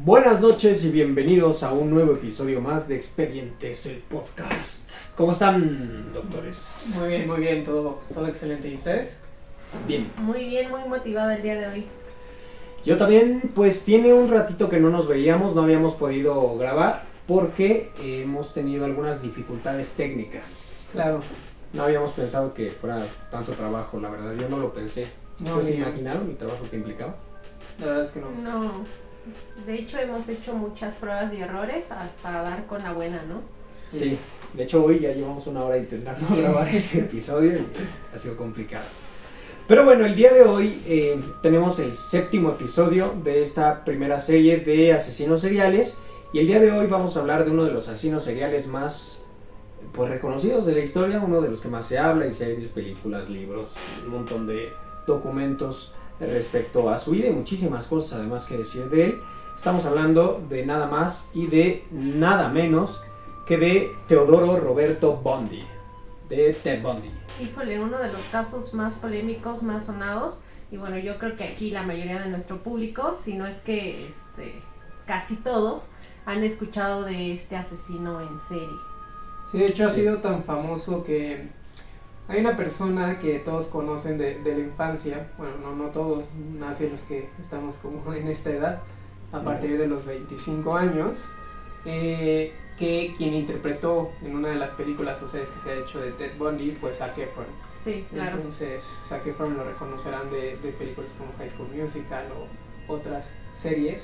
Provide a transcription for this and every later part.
Buenas noches y bienvenidos a un nuevo episodio más de Expedientes, el podcast. ¿Cómo están, doctores? Muy bien, todo excelente. ¿Y ustedes? Bien. Muy bien, muy motivada el día de hoy. Yo también, pues tiene un ratito que no nos veíamos, no habíamos podido grabar porque hemos tenido algunas dificultades técnicas. Claro. No habíamos pensado que fuera tanto trabajo, la verdad, yo no lo pensé. ¿Ustedes se imaginaron el trabajo que implicaba? La verdad es que no. No, de hecho hemos hecho muchas pruebas y errores hasta dar con la buena, ¿no? Sí, de hecho hoy ya llevamos una hora intentando grabar este episodio y ha sido complicado. Pero bueno, el día de hoy tenemos el 7º episodio de esta primera serie de asesinos seriales y el día de hoy vamos a hablar de uno de los asesinos seriales más pues reconocidos de la historia, uno de los que más se habla, y series, películas, libros, un montón de documentos respecto a su vida y muchísimas cosas además que decir de él. Estamos hablando de nada más y de nada menos que de Teodoro Roberto Bundy, de Ted Bundy. Híjole, uno de los casos más polémicos, más sonados, y bueno, yo creo que aquí la mayoría de nuestro público, si no es que casi todos, han escuchado de este asesino en serie. Sí, de hecho ha sido tan famoso que hay una persona que todos conocen de la infancia, bueno, no todos, más bien los que estamos como en esta edad, a partir de los 25 años, que quien interpretó en una de las películas o series que se ha hecho de Ted Bundy fue Zac Efron. Sí, claro. Entonces Zac Efron lo reconocerán de películas como High School Musical o otras series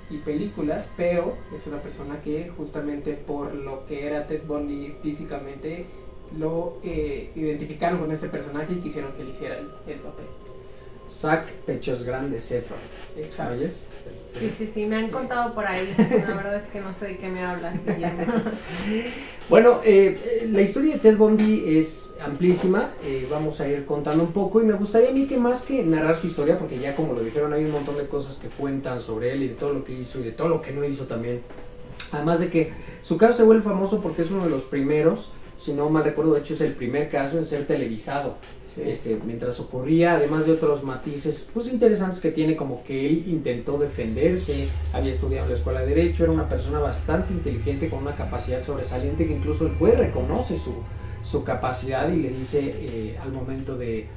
y películas, pero es una persona que justamente por lo que era Ted Bundy físicamente lo identificaron con este personaje y quisieron que le hiciera el papel. Zac Pechos Grandes Efron. Exacto. ¿Oyes? Sí, me han contado por ahí. La verdad es que no sé de qué me hablas, Guillermo. Bueno, la historia de Ted Bundy es amplísima, vamos a ir contando un poco y me gustaría a mí que más que narrar su historia, porque ya como lo dijeron hay un montón de cosas que cuentan sobre él y de todo lo que hizo y de todo lo que no hizo también. Además de que su caso se vuelve famoso porque es uno de los primeros, si no mal recuerdo, de hecho es el primer caso en ser televisado. Sí. Mientras ocurría, además de otros matices pues interesantes que tiene, como que él intentó defenderse, había estudiado en la escuela de Derecho, era una persona bastante inteligente con una capacidad sobresaliente que incluso el juez reconoce su capacidad y le dice al momento de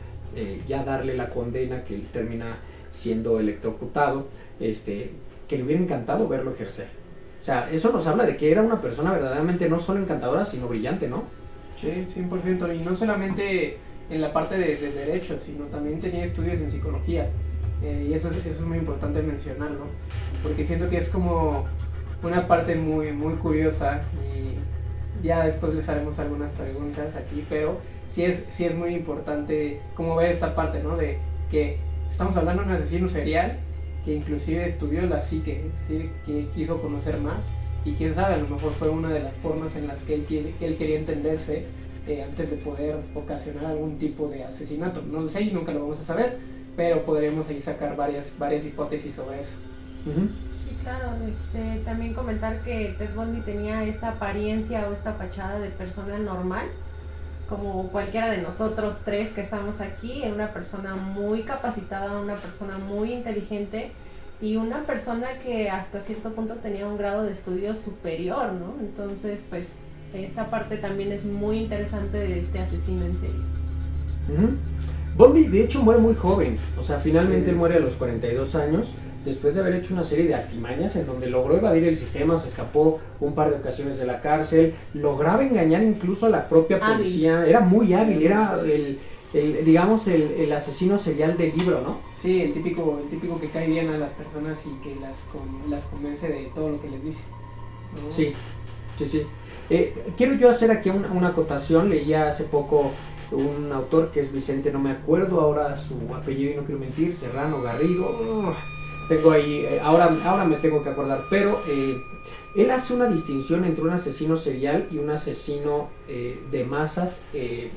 ya darle la condena, que él termina siendo electrocutado, que le hubiera encantado verlo ejercer. O sea, eso nos habla de que era una persona verdaderamente no solo encantadora, sino brillante, ¿no? Sí, 100%, y no solamente en la parte de derecho, sino también tenía estudios en psicología, y eso es muy importante mencionarlo, porque siento que es como una parte muy, muy curiosa, y ya después les haremos algunas preguntas aquí, pero sí es muy importante como ver esta parte, ¿no? De que estamos hablando de un asesino serial que inclusive estudió la psique, ¿sí? Que quiso conocer más, y quién sabe, a lo mejor fue una de las formas en las que él quería entenderse antes de poder ocasionar algún tipo de asesinato. No lo sé y nunca lo vamos a saber, pero podremos ahí sacar varias hipótesis sobre eso. Uh-huh. Sí, claro, también comentar que Ted Bundy tenía esta apariencia o esta fachada de persona normal, como cualquiera de nosotros tres que estamos aquí, era una persona muy capacitada, una persona muy inteligente y una persona que hasta cierto punto tenía un grado de estudio superior, ¿no? Entonces, pues, esta parte también es muy interesante de este asesino en serie. Uh-huh. Bundy, de hecho, muere muy joven. O sea, finalmente él muere a los 42 años, después de haber hecho una serie de artimañas en donde logró evadir el sistema, se escapó un par de ocasiones de la cárcel, lograba engañar incluso a la propia policía. Hábil. Era muy hábil, era digamos, el asesino serial del libro, ¿no? Sí, el típico que cae bien a las personas y que las convence de todo lo que les dice, ¿no? Sí. Quiero yo hacer aquí una acotación. Leía hace poco un autor que es Vicente, no me acuerdo ahora su apellido y no quiero mentir, Serrano, Garrido, tengo ahí, ahora me tengo que acordar, pero él hace una distinción entre un asesino serial y un asesino de masas en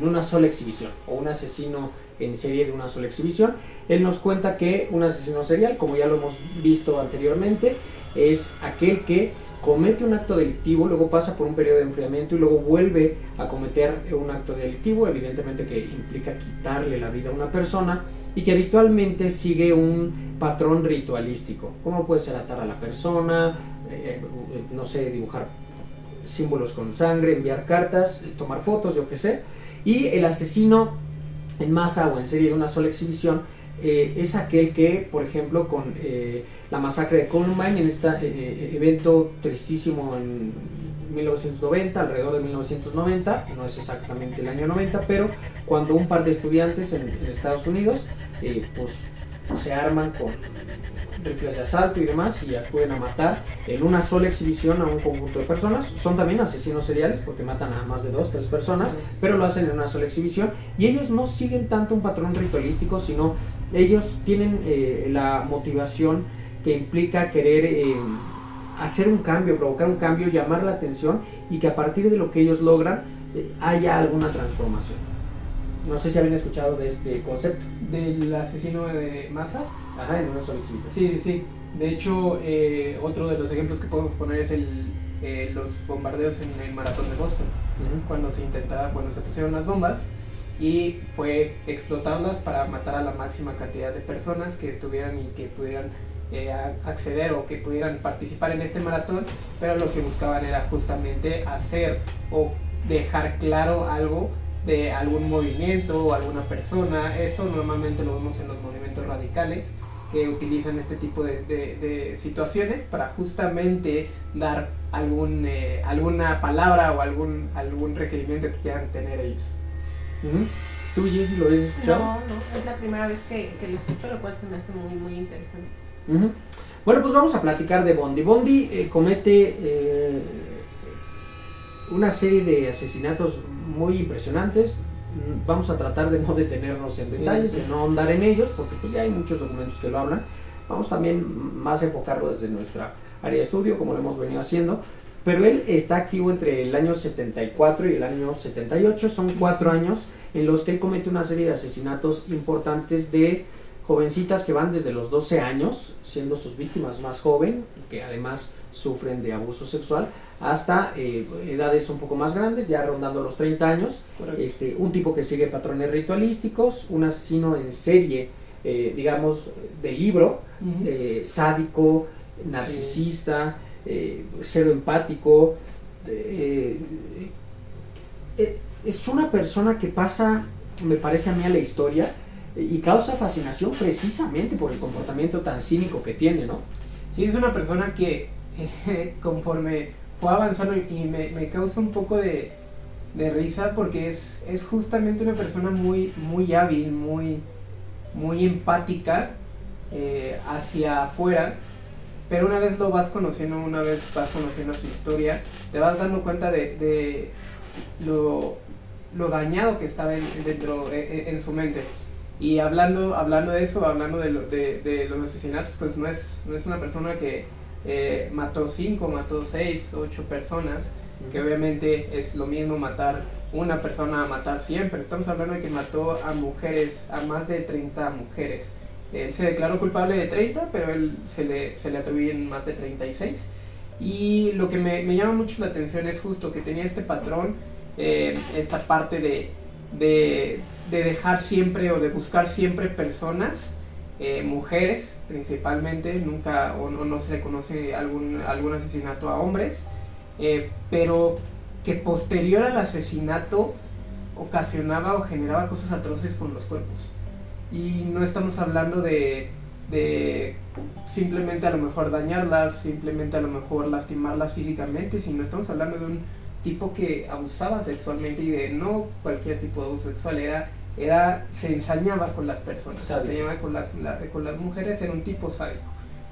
una sola exhibición, o un asesino en serie de una sola exhibición. Él nos cuenta que un asesino serial, como ya lo hemos visto anteriormente, es aquel que comete un acto delictivo, luego pasa por un periodo de enfriamiento y luego vuelve a cometer un acto delictivo, evidentemente que implica quitarle la vida a una persona, y que habitualmente sigue un patrón ritualístico, como puede ser atar a la persona, no sé, dibujar símbolos con sangre, enviar cartas, tomar fotos, yo qué sé. Y el asesino en masa o en serie de una sola exhibición es aquel que, por ejemplo, con la masacre de Columbine, en este evento tristísimo en 1990, alrededor de 1990, no es exactamente el año 90, pero cuando un par de estudiantes en Estados Unidos pues se arman con rifles de asalto y demás y acuden a matar en una sola exhibición a un conjunto de personas. Son también asesinos seriales porque matan a más de 2, 3 personas, pero lo hacen en una sola exhibición, y ellos no siguen tanto un patrón ritualístico, sino ellos tienen la motivación que implica querer hacer un cambio, provocar un cambio, llamar la atención, y que a partir de lo que ellos logran haya alguna transformación. No sé si habían escuchado de este concepto. ¿Del asesino de masa? Ajá, en una sola exhibición. Sí, sí. De hecho, otro de los ejemplos que podemos poner es los bombardeos en el maratón de Boston. Cuando se pusieron las bombas y fue explotarlas para matar a la máxima cantidad de personas que estuvieran y que pudieran acceder o que pudieran participar en este maratón, pero lo que buscaban era justamente hacer o dejar claro algo de algún movimiento o alguna persona. Esto normalmente lo vemos en los movimientos radicales, que utilizan este tipo de situaciones para justamente dar alguna palabra o algún requerimiento que quieran tener ellos. ¿Tú, Jessy, lo habías escuchado? No, es la primera vez que lo escucho, lo cual se me hace muy, muy interesante. Bueno, pues vamos a platicar de Bundy. Bundy comete una serie de asesinatos muy impresionantes. Vamos a tratar de no detenernos en detalles, de no ahondar en ellos, porque pues ya hay muchos documentos que lo hablan. Vamos también más a enfocarlo desde nuestra área de estudio, como lo hemos venido haciendo. Pero él está activo entre el año 74 y el año 78. Son 4 años en los que él comete una serie de asesinatos importantes de jovencitas que van desde los 12 años, siendo sus víctimas más joven, que además sufren de abuso sexual, hasta edades un poco más grandes, ya rondando los 30 años. Un tipo que sigue patrones ritualísticos, un asesino en serie, digamos, de libro, sádico, narcisista, cero empático. Es una persona que pasa, me parece a mí, a la historia y causa fascinación precisamente por el comportamiento tan cínico que tiene, ¿no? Sí, es una persona que conforme fue avanzando y me causa un poco de risa, porque es justamente una persona muy, muy hábil, muy, muy empática hacia afuera, pero una vez lo vas conociendo, una vez vas conociendo su historia, te vas dando cuenta de lo dañado que está dentro en su mente. Y hablando de eso, hablando de los asesinatos, pues no es una persona que mató 5, mató 6, 8 personas, que obviamente es lo mismo matar una persona a matar siempre. Estamos hablando de que mató a mujeres, a más de 30 mujeres. Él se declaró culpable de 30, pero él se le atribuyen más de 36. Y lo que me llama mucho la atención es justo que tenía este patrón, esta parte de dejar siempre o de buscar siempre personas, mujeres principalmente, nunca o no se le conoce algún asesinato a hombres, pero que posterior al asesinato ocasionaba o generaba cosas atroces con los cuerpos. Y no estamos hablando de simplemente a lo mejor dañarlas, simplemente a lo mejor lastimarlas físicamente, sino estamos hablando de un tipo que abusaba sexualmente, y de no cualquier tipo de abuso sexual, se ensañaba con las personas, se ensañaba con las mujeres, era un tipo sádico.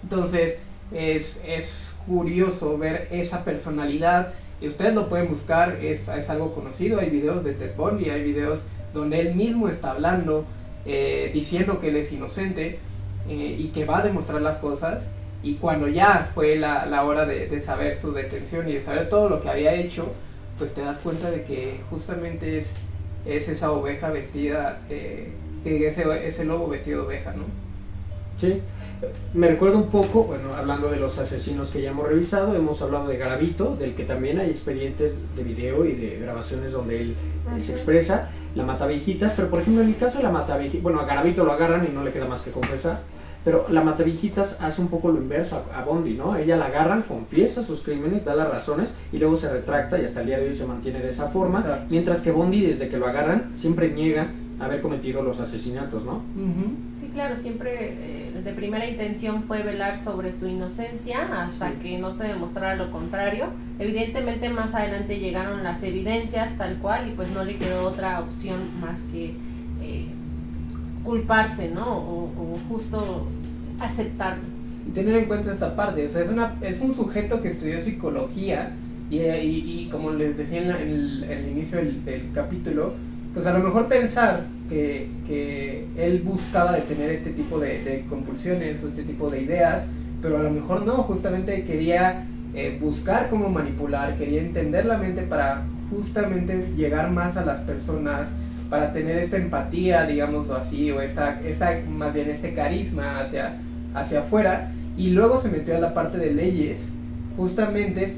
Entonces es curioso ver esa personalidad, y ustedes lo pueden buscar, es algo conocido. Hay videos de Ted Bundy, hay videos donde él mismo está hablando, diciendo que él es inocente, y que va a demostrar las cosas. Y cuando ya fue la hora de saber su detención y de saber todo lo que había hecho, pues te das cuenta de que justamente es esa oveja vestida, ese lobo vestido de oveja, ¿no? Sí, me recuerda un poco, bueno, hablando de los asesinos que ya hemos revisado, hemos hablado de Garavito, del que también hay expedientes de video y de grabaciones donde él se expresa, la Mataviejitas, pero por ejemplo en el caso de la Mataviejitas, bueno, a Garavito lo agarran y no le queda más que confesar, pero la Mataviejitas hace un poco lo inverso a Bondi, ¿no? Ella la agarran, confiesa sus crímenes, da las razones y luego se retracta y hasta el día de hoy se mantiene de esa forma. Exacto. Mientras que Bondi, desde que lo agarran, siempre niega haber cometido los asesinatos, ¿no? Sí, claro, siempre de primera intención fue velar sobre su inocencia hasta que no se demostrara lo contrario. Evidentemente más adelante llegaron las evidencias tal cual y pues no le quedó otra opción más que culparse, ¿no? O justo aceptarlo. Y tener en cuenta esta parte, o sea, es un sujeto que estudió psicología y como les decía en el inicio del capítulo, pues a lo mejor pensar que él buscaba detener este tipo de compulsiones o este tipo de ideas, pero a lo mejor no, justamente quería buscar cómo manipular, quería entender la mente para justamente llegar más a las personas, para tener esta empatía, digámoslo así, o más bien este carisma hacia afuera, y luego se metió a la parte de leyes, justamente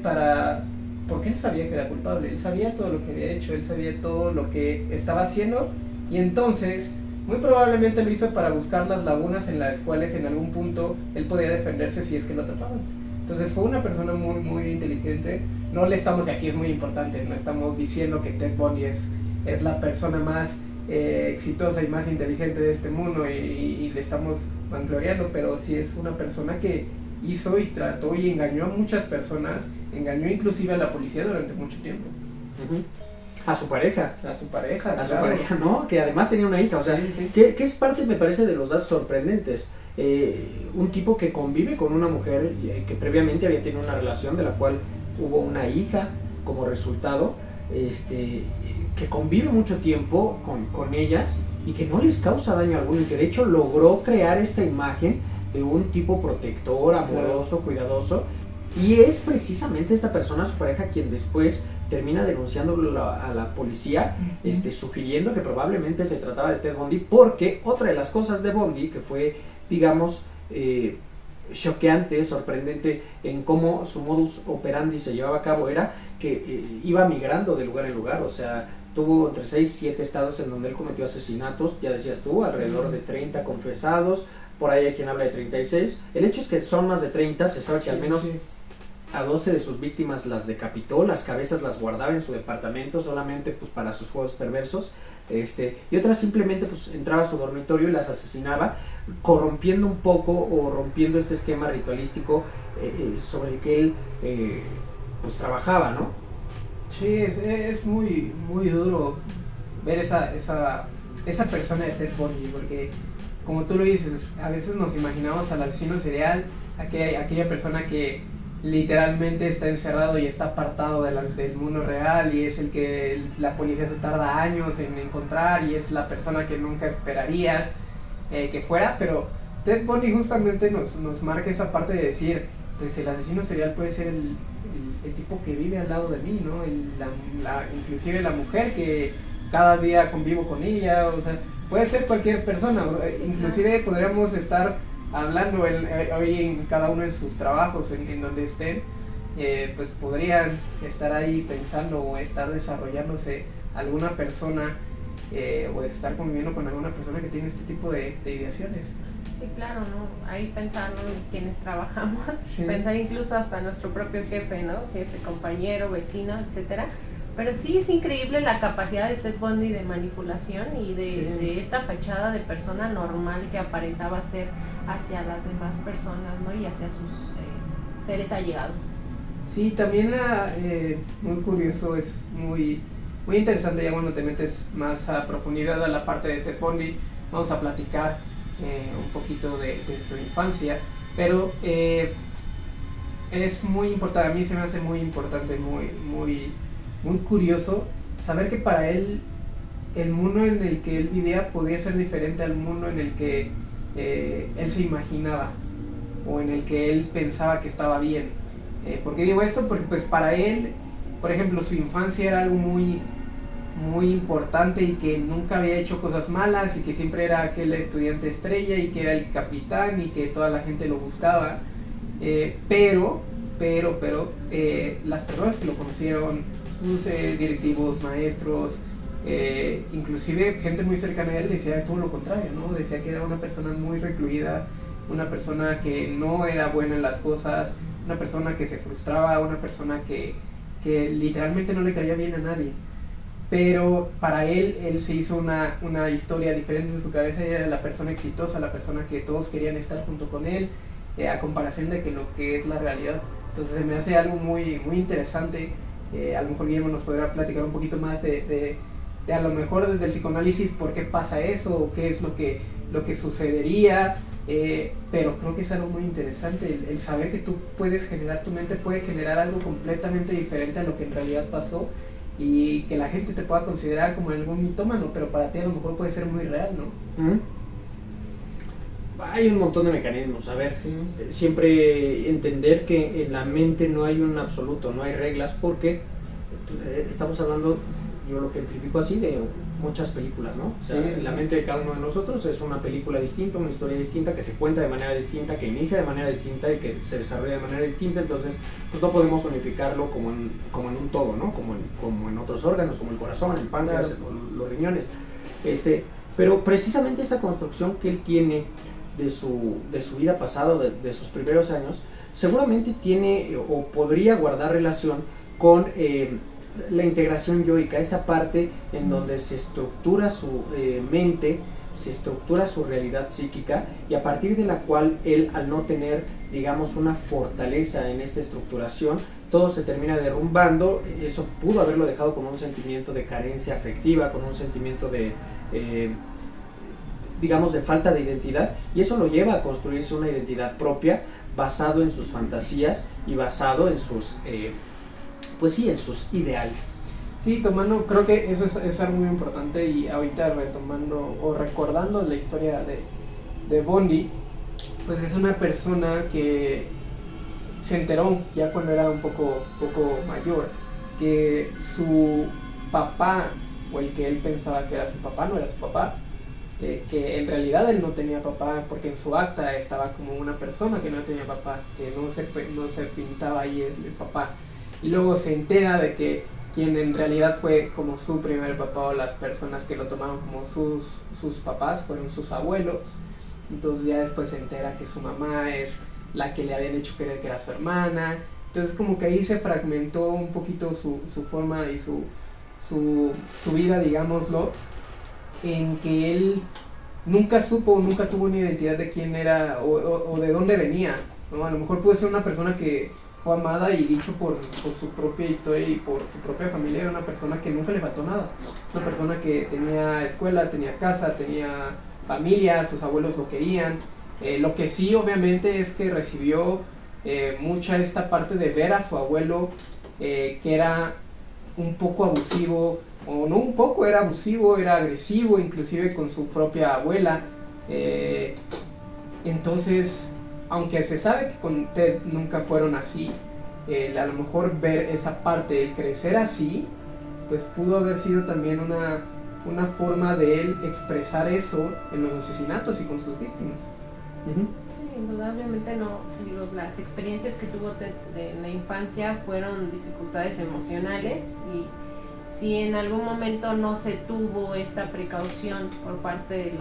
porque él sabía que era culpable, él sabía todo lo que había hecho, él sabía todo lo que estaba haciendo, y entonces, muy probablemente lo hizo para buscar las lagunas en las cuales en algún punto él podía defenderse si es que lo atrapaban. Entonces fue una persona muy, muy inteligente. No le estamos, y aquí es muy importante, no estamos diciendo que Ted Bundy es la persona más exitosa y más inteligente de este mundo y le estamos vangloriando, pero sí es una persona que hizo y trató y engañó a muchas personas, engañó inclusive a la policía durante mucho tiempo. A su pareja, ¿no? Que además tenía una hija, o sea, sí. Que es parte, me parece, de los datos sorprendentes. Un tipo que convive con una mujer que previamente había tenido una relación de la cual hubo una hija como resultado, que convive mucho tiempo con ellas y que no les causa daño alguno y que de hecho logró crear esta imagen de un tipo protector, amoroso, cuidadoso, y es precisamente esta persona, su pareja, quien después termina denunciándolo a la policía, sugiriendo que probablemente se trataba de Ted Bundy, porque otra de las cosas de Bundy que fue, digamos, choqueante, sorprendente en cómo su modus operandi se llevaba a cabo era que iba migrando de lugar en lugar, o sea, tuvo entre 6 y 7 estados en donde él cometió asesinatos, ya decías tú, alrededor de 30 confesados, por ahí hay quien habla de 36, el hecho es que son más de 30, se sabe que al menos a 12 de sus víctimas las decapitó, las cabezas las guardaba en su departamento solamente pues para sus juegos perversos, y otras simplemente pues entraba a su dormitorio y las asesinaba, corrompiendo un poco o rompiendo este esquema ritualístico sobre el que él pues trabajaba, ¿no? Sí, es muy, muy duro ver esa persona de Ted Bundy, porque como tú lo dices, a veces nos imaginamos al asesino serial, aquella persona que literalmente está encerrado y está apartado del mundo real y es el que la policía se tarda años en encontrar y es la persona que nunca esperarías que fuera, pero Ted Bundy justamente nos marca esa parte de decir, pues el asesino serial puede ser el tipo que vive al lado de mí, ¿no? Inclusive la mujer que cada día convivo con ella, o sea, puede ser cualquier persona, inclusive podríamos estar hablando hoy en cada uno de sus trabajos, en donde estén, pues podrían estar ahí pensando o estar desarrollándose alguna persona o estar conviviendo con alguna persona que tiene este tipo de ideaciones. Sí, claro, ¿no? Ahí pensar, ¿no?, en quienes trabajamos, pensar incluso hasta nuestro propio jefe, ¿no? Jefe, compañero, vecino, etcétera. Pero sí es increíble la capacidad de Ted Bundy de manipulación y de esta fachada de persona normal que aparentaba ser hacia las demás personas, ¿no? Y hacia sus seres allegados. Sí, también muy curioso, es muy, muy interesante ya cuando te metes más a profundidad a la parte de Ted Bundy. Vamos a platicar un poquito de su infancia, pero es muy importante, a mí se me hace muy importante, muy curioso saber que para él el mundo en el que él vivía podía ser diferente al mundo en el que él se imaginaba o en el que él pensaba que estaba bien. ¿Por qué digo esto? Porque pues para él, por ejemplo, su infancia era algo muy muy importante y que nunca había hecho cosas malas y que siempre era aquel estudiante estrella y que era el capitán y que toda la gente lo buscaba, pero las personas que lo conocieron, sus directivos, maestros, inclusive gente muy cercana a él decía todo lo contrario, ¿no? Decía que era una persona muy recluida, una persona que no era buena en las cosas, una persona que se frustraba, una persona que literalmente no le caía bien a nadie. Pero para él se hizo una historia diferente en su cabeza, y era la persona exitosa, la persona que todos querían estar junto con él, a comparación de que lo que es la realidad. Entonces se me hace algo muy, muy interesante. A lo mejor Guillermo nos podrá platicar un poquito más de a lo mejor desde el psicoanálisis por qué pasa eso, o qué es lo que sucedería, pero creo que es algo muy interesante, el saber que tú puedes generar, tu mente puede generar algo completamente diferente a lo que en realidad pasó, y que la gente te pueda considerar como algún mitómano, pero para ti a lo mejor puede ser muy real, ¿no? Hay un montón de mecanismos. A ver, Sí. siempre entender que en la mente no hay un absoluto, no hay reglas, porque estamos hablando, yo lo que amplifico así, de muchas películas, ¿no? O sea, Sí. la mente de cada uno de nosotros es una película distinta, una historia distinta, que se cuenta de manera distinta, que inicia de manera distinta y que se desarrolla de manera distinta. Entonces, pues no podemos unificarlo como en un todo, ¿no? Como en otros órganos, como el corazón, el páncreas, los riñones. Pero precisamente esta construcción que él tiene de su vida pasada, de sus primeros años, seguramente tiene o podría guardar relación con la integración yoica, esta parte en donde se estructura su mente, se estructura su realidad psíquica, y a partir de la cual él, al no tener, digamos, una fortaleza en esta estructuración, todo se termina derrumbando. Eso pudo haberlo dejado con un sentimiento de carencia afectiva, con un sentimiento de digamos, de falta de identidad, y eso lo lleva a construirse una identidad propia basado en sus fantasías y basado en sus pues sí, en sus ideales. Sí, tomando, creo que eso es algo muy importante, y ahorita retomando o recordando la historia de Bondi, pues es una persona que se enteró ya cuando era un poco mayor que su papá, o el que él pensaba que era su papá, no era su papá, que en realidad él no tenía papá, porque en su acta estaba como una persona que no tenía papá, que no se pintaba ahí el papá. Y luego se entera de que quien en realidad fue como su primer papá, o las personas que lo tomaron como sus papás, fueron sus abuelos. Entonces ya después se entera que su mamá es la que le habían hecho creer que era su hermana. Entonces como que ahí se fragmentó un poquito su forma y su vida, digámoslo, en que él nunca tuvo una identidad de quién era o de dónde venía, ¿no? A lo mejor puede ser una persona que fue amada, y dicho por su propia historia y por su propia familia, era una persona que nunca le faltó nada, una persona que tenía escuela, tenía casa, tenía familia, sus abuelos lo querían. Lo que sí, obviamente, es que recibió mucha esta parte de ver a su abuelo, que era un poco abusivo, o no un poco, era abusivo, era agresivo, inclusive con su propia abuela. Entonces, aunque se sabe que con Ted nunca fueron así, a lo mejor ver esa parte, el crecer así, pues pudo haber sido también una forma de él expresar eso en los asesinatos y con sus víctimas. Sí, indudablemente las experiencias que tuvo Ted en la infancia fueron dificultades emocionales, y si en algún momento no se tuvo esta precaución por parte de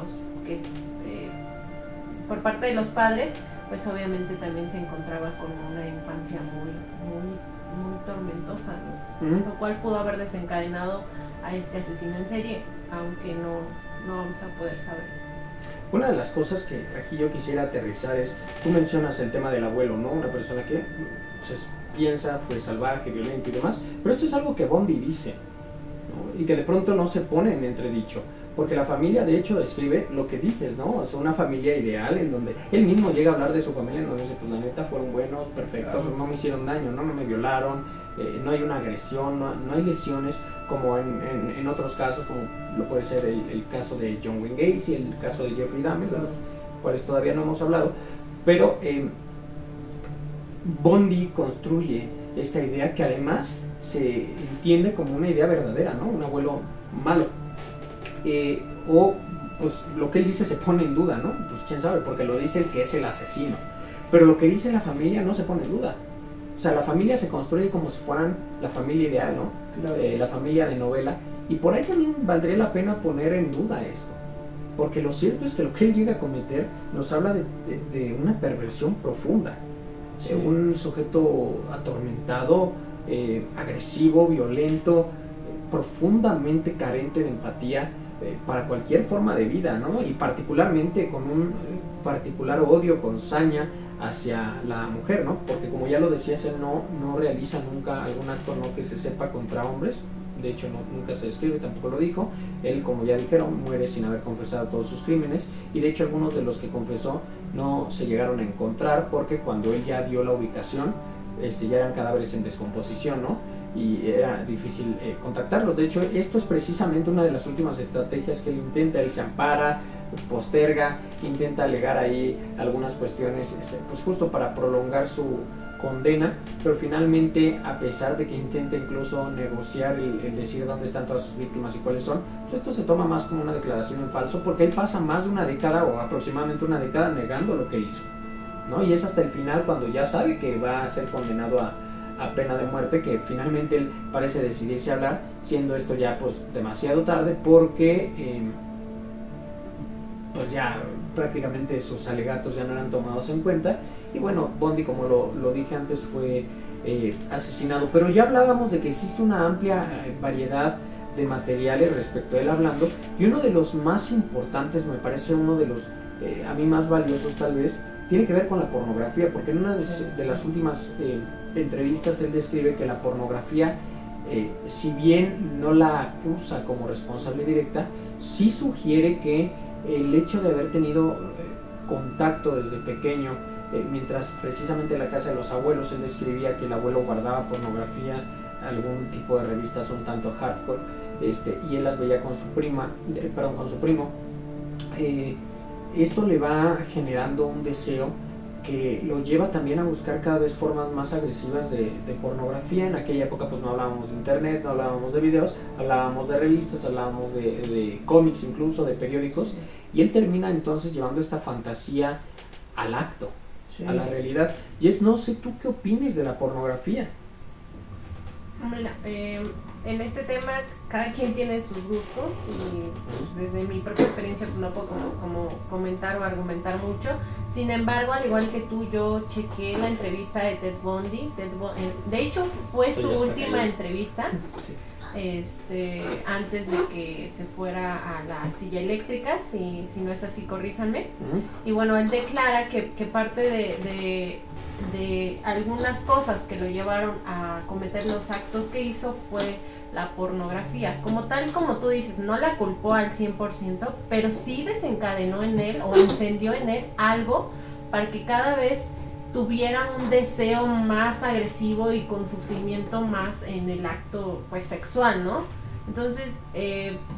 los padres, pues obviamente también se encontraba con una infancia muy, muy, muy tormentosa, ¿no? Lo cual pudo haber desencadenado a este asesino en serie, aunque no vamos a poder saber. Una de las cosas que aquí yo quisiera aterrizar es, tú mencionas el tema del abuelo, ¿no? Una persona que piensa, fue salvaje, violento y demás, pero esto es algo que Bondi dice, ¿no? Y que de pronto no se pone en entredicho, porque la familia de hecho describe lo que dices, ¿no? O sea, una familia ideal en donde él mismo llega a hablar de su familia, en donde dice, pues la neta fueron buenos, perfectos, no me hicieron daño, no me violaron, no hay una agresión, no hay lesiones como en otros casos, como lo puede ser el caso de John Wayne Gacy, el caso de Jeffrey Dahmer, de los cuales todavía no hemos hablado, pero Bondi construye esta idea que además se entiende como una idea verdadera, ¿no? Un abuelo malo. O pues lo que él dice se pone en duda, ¿no? Pues quién sabe, porque lo dice el que es el asesino. Pero lo que dice la familia no se pone en duda. O sea, la familia se construye como si fueran la familia ideal, ¿no? La familia de novela. Y por ahí también valdría la pena poner en duda esto. Porque lo cierto es que lo que él llega a cometer nos habla de una perversión profunda. Sí. Un sujeto atormentado, agresivo, violento, profundamente carente de empatía para cualquier forma de vida, ¿no? Y particularmente con un particular odio, con saña hacia la mujer, ¿no? Porque como ya lo decías, él no realiza nunca algún acto no que se sepa contra hombres. De hecho nunca se describe, tampoco lo dijo. Él, como ya dijeron, muere sin haber confesado todos sus crímenes, y de hecho algunos de los que confesó no se llegaron a encontrar porque cuando él ya dio la ubicación ya eran cadáveres en descomposición, ¿no? Y era difícil contactarlos. De hecho, esto es precisamente una de las últimas estrategias que él intenta. Él se ampara, posterga, intenta alegar ahí algunas cuestiones pues justo para prolongar su condena, pero finalmente, a pesar de que intenta incluso negociar el decir dónde están todas sus víctimas y cuáles son, pues esto se toma más como una declaración en falso, porque él pasa más de una década o aproximadamente una década negando lo que hizo, ¿no? Y es hasta el final, cuando ya sabe que va a ser condenado a pena de muerte, que finalmente él parece decidirse a hablar, siendo esto ya pues demasiado tarde, porque pues ya prácticamente sus alegatos ya no eran tomados en cuenta. Y bueno, Bundy, como lo dije antes, fue asesinado. Pero ya hablábamos de que existe una amplia variedad de materiales respecto a él hablando, y uno de los más importantes, me parece uno de los a mí más valiosos tal vez, tiene que ver con la pornografía, porque en una de las últimas entrevistas él describe que la pornografía, si bien no la acusa como responsable directa, sí sugiere que el hecho de haber tenido contacto desde pequeño, mientras precisamente en la casa de los abuelos, él describía que el abuelo guardaba pornografía, algún tipo de revistas un tanto hardcore, y él las veía con su primo, esto le va generando un deseo que lo lleva también a buscar cada vez formas más agresivas de pornografía. En aquella época pues no hablábamos de internet, no hablábamos de videos, hablábamos de revistas, hablábamos de cómics, incluso de periódicos, y él termina entonces llevando esta fantasía al acto, sí, a la realidad. Jess, no sé tú qué opines de la pornografía. Mira, en este tema cada quien tiene sus gustos, y desde mi propia experiencia pues no puedo como comentar o argumentar mucho. Sin embargo, al igual que tú, yo chequé la entrevista de Ted Bundy. De hecho fue su última entrevista, sí, antes de que se fuera a la silla eléctrica, si no es así, corríjanme. Y bueno, él declara que parte de algunas cosas que lo llevaron a cometer los actos que hizo fue la pornografía. Como tal, como tú dices, no la culpó al 100%, pero sí desencadenó en él o encendió en él algo para que cada vez tuviera un deseo más agresivo y con sufrimiento más en el acto pues sexual, ¿no? Entonces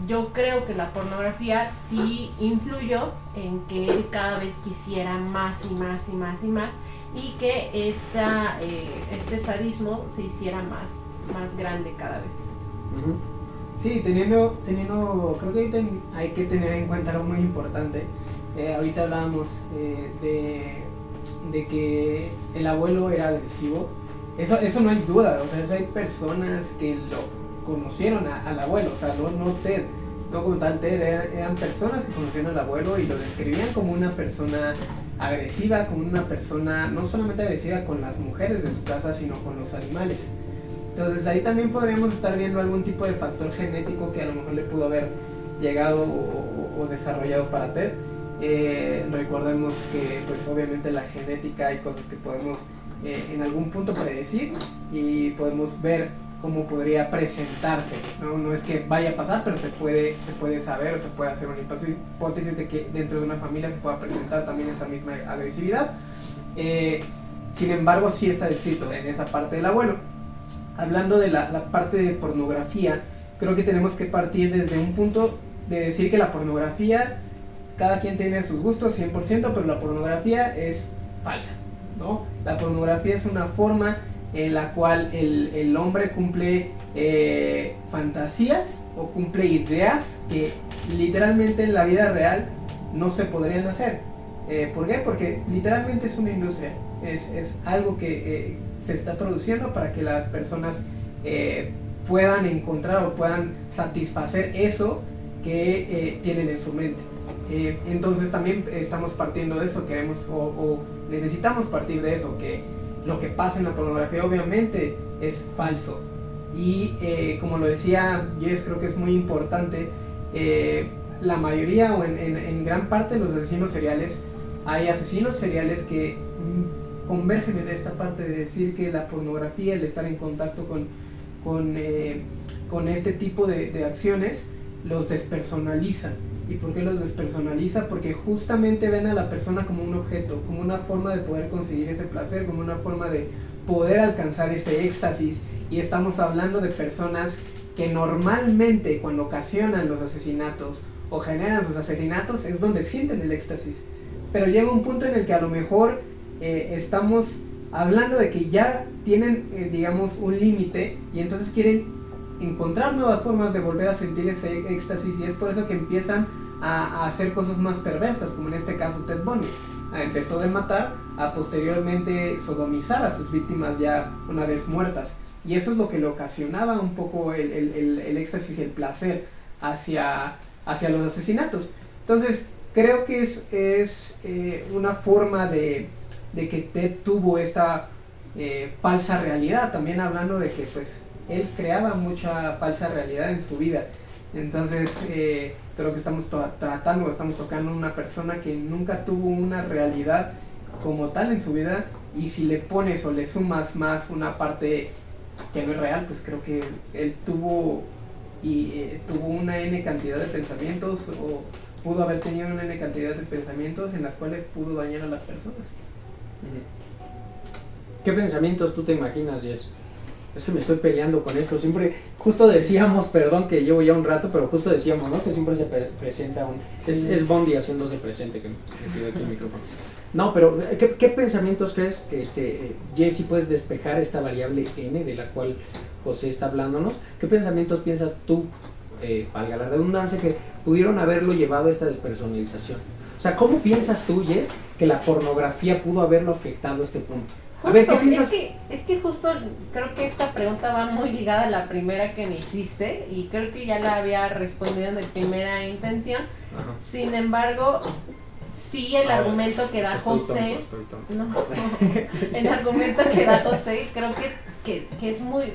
yo creo que la pornografía sí influyó en que él cada vez quisiera más y más y más y más, y que este sadismo se hiciera más grande cada vez. Sí, teniendo creo que hay que tener en cuenta algo muy importante. Ahorita hablábamos de que el abuelo era agresivo. Eso no hay duda, o sea, hay personas que lo conocieron al abuelo, o sea, no Ted, no como tal Ted, eran personas que conocieron al abuelo y lo describían como una persona agresiva, como una persona no solamente agresiva con las mujeres de su casa, sino con los animales. Entonces ahí también podríamos estar viendo algún tipo de factor genético que a lo mejor le pudo haber llegado o desarrollado para Ted. Recordemos que pues obviamente la genética hay cosas que podemos en algún punto predecir y podemos ver cómo podría presentarse, no es que vaya a pasar, pero se puede saber o se puede hacer una hipótesis de que dentro de una familia se pueda presentar también esa misma agresividad. Sin embargo, sí está descrito en esa parte del abuelo. Hablando de la parte de pornografía, creo que tenemos que partir desde un punto de decir que la pornografía, cada quien tiene sus gustos 100%, pero la pornografía es falsa, ¿no? La pornografía es una forma en la cual el hombre cumple fantasías o cumple ideas que literalmente en la vida real no se podrían hacer. ¿Por qué? Porque literalmente es una industria, es algo que se está produciendo para que las personas puedan encontrar o puedan satisfacer eso que tienen en su mente. Entonces también estamos partiendo de eso, queremos o necesitamos partir de eso, que lo que pasa en la pornografía obviamente es falso. Y como lo decía Jess, creo que es muy importante, la mayoría o en gran parte de los asesinos seriales, hay asesinos seriales que convergen en esta parte de decir que la pornografía, el estar en contacto con este tipo de acciones, los despersonaliza. ¿Y por qué los despersonaliza? Porque justamente ven a la persona como un objeto, como una forma de poder conseguir ese placer, como una forma de poder alcanzar ese éxtasis. Y estamos hablando de personas que normalmente cuando ocasionan los asesinatos o generan sus asesinatos es donde sienten el éxtasis. Pero llega un punto en el que a lo mejor estamos hablando de que ya tienen, digamos, un límite y entonces quieren encontrar nuevas formas de volver a sentir ese éxtasis, y es por eso que empiezan a hacer cosas más perversas, como en este caso Ted Bundy. Empezó de matar a posteriormente sodomizar a sus víctimas ya una vez muertas, y eso es lo que le ocasionaba un poco el éxtasis, el placer hacia los asesinatos. Entonces creo que es una forma de que Ted tuvo esta falsa realidad, también hablando de que pues él creaba mucha falsa realidad en su vida. Entonces creo que estamos tocando a una persona que nunca tuvo una realidad como tal en su vida, y si le pones o le sumas más una parte que no es real, pues creo que él tuvo una N cantidad de pensamientos, o pudo haber tenido una N cantidad de pensamientos en las cuales pudo dañar a las personas. ¿Qué pensamientos tú te imaginas, Jess? Es que me estoy peleando con esto. Siempre, justo decíamos, perdón que llevo ya un rato, pero justo decíamos, ¿no? Que siempre se presenta sí. Es Bundy haciéndose presente, que me pido aquí el micrófono. No, pero ¿qué pensamientos crees, Jess, si puedes despejar esta variable N de la cual José está hablándonos? ¿Qué pensamientos piensas tú, valga la redundancia, que pudieron haberlo llevado a esta despersonalización? O sea, ¿cómo piensas tú, Jess, que la pornografía pudo haberlo afectado a este punto? Justo, a ver, ¿qué piensas? Es que justo creo que esta pregunta va muy ligada a la primera que me hiciste, y creo que ya la había respondido de primera intención. Ajá. Sin embargo, sí, el argumento que da José, el argumento que da José creo que es muy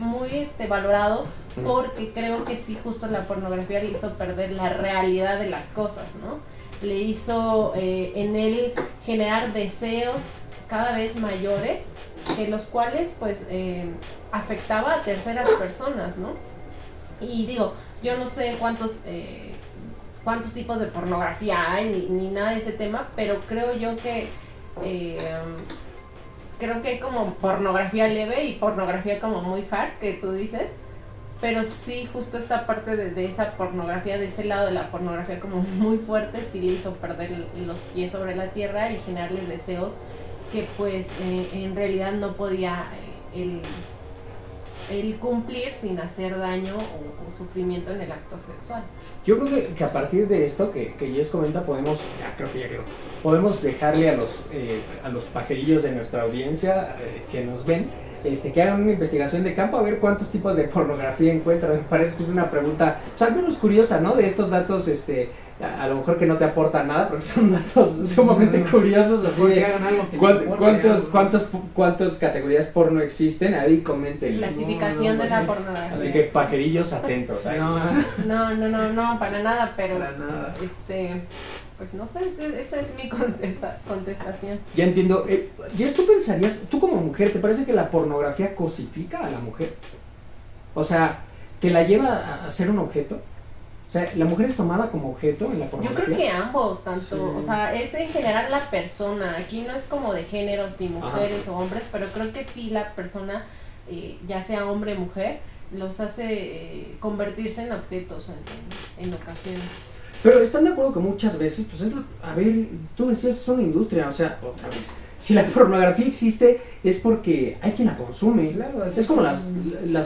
valorado, porque creo que sí, justo la pornografía le hizo perder la realidad de las cosas, ¿no? Le hizo en él generar deseos cada vez mayores, que los cuales pues afectaba a terceras personas, ¿no? Y digo, yo no sé cuántos tipos de pornografía hay, ni nada de ese tema, pero creo yo que creo que hay como pornografía leve y pornografía como muy hard, que tú dices, pero sí, justo esta parte de esa pornografía, de ese lado de la pornografía como muy fuerte, sí le hizo perder los pies sobre la tierra y generarle deseos que pues en realidad no podía el cumplir sin hacer daño o sufrimiento en el acto sexual. Yo creo que a partir de esto que Jess comenta creo que ya quedó, podemos dejarle a los pajerillos de nuestra audiencia que nos ven, que hagan una investigación de campo a ver cuántos tipos de pornografía encuentran. Me parece que es una pregunta, pues, al menos curiosa, ¿no? De estos datos, a lo mejor que no te aportan nada, porque son datos sumamente curiosos, así de cuántas categorías porno existen, ahí comenten. Clasificación de la pornografía. Así que pajerillos atentos. No, para nada, pero para nada. pues no sé, esa es mi contestación. Ya entiendo. Jess, ¿tú pensarías, tú como mujer, te parece que la pornografía cosifica a la mujer? O sea, que la lleva a ser un objeto. O sea, ¿la mujer es tomada como objeto en la pornografía? Yo creo que ambos, tanto, sí. O sea, es en general la persona. Aquí no es como de género, si mujeres o hombres, pero creo que sí la persona, ya sea hombre o mujer, los hace convertirse en objetos en ocasiones. Pero están de acuerdo que muchas veces, pues a ver, tú decías, es una industria, o sea, otra vez, si la pornografía existe es porque hay quien la consume. Claro, Es como las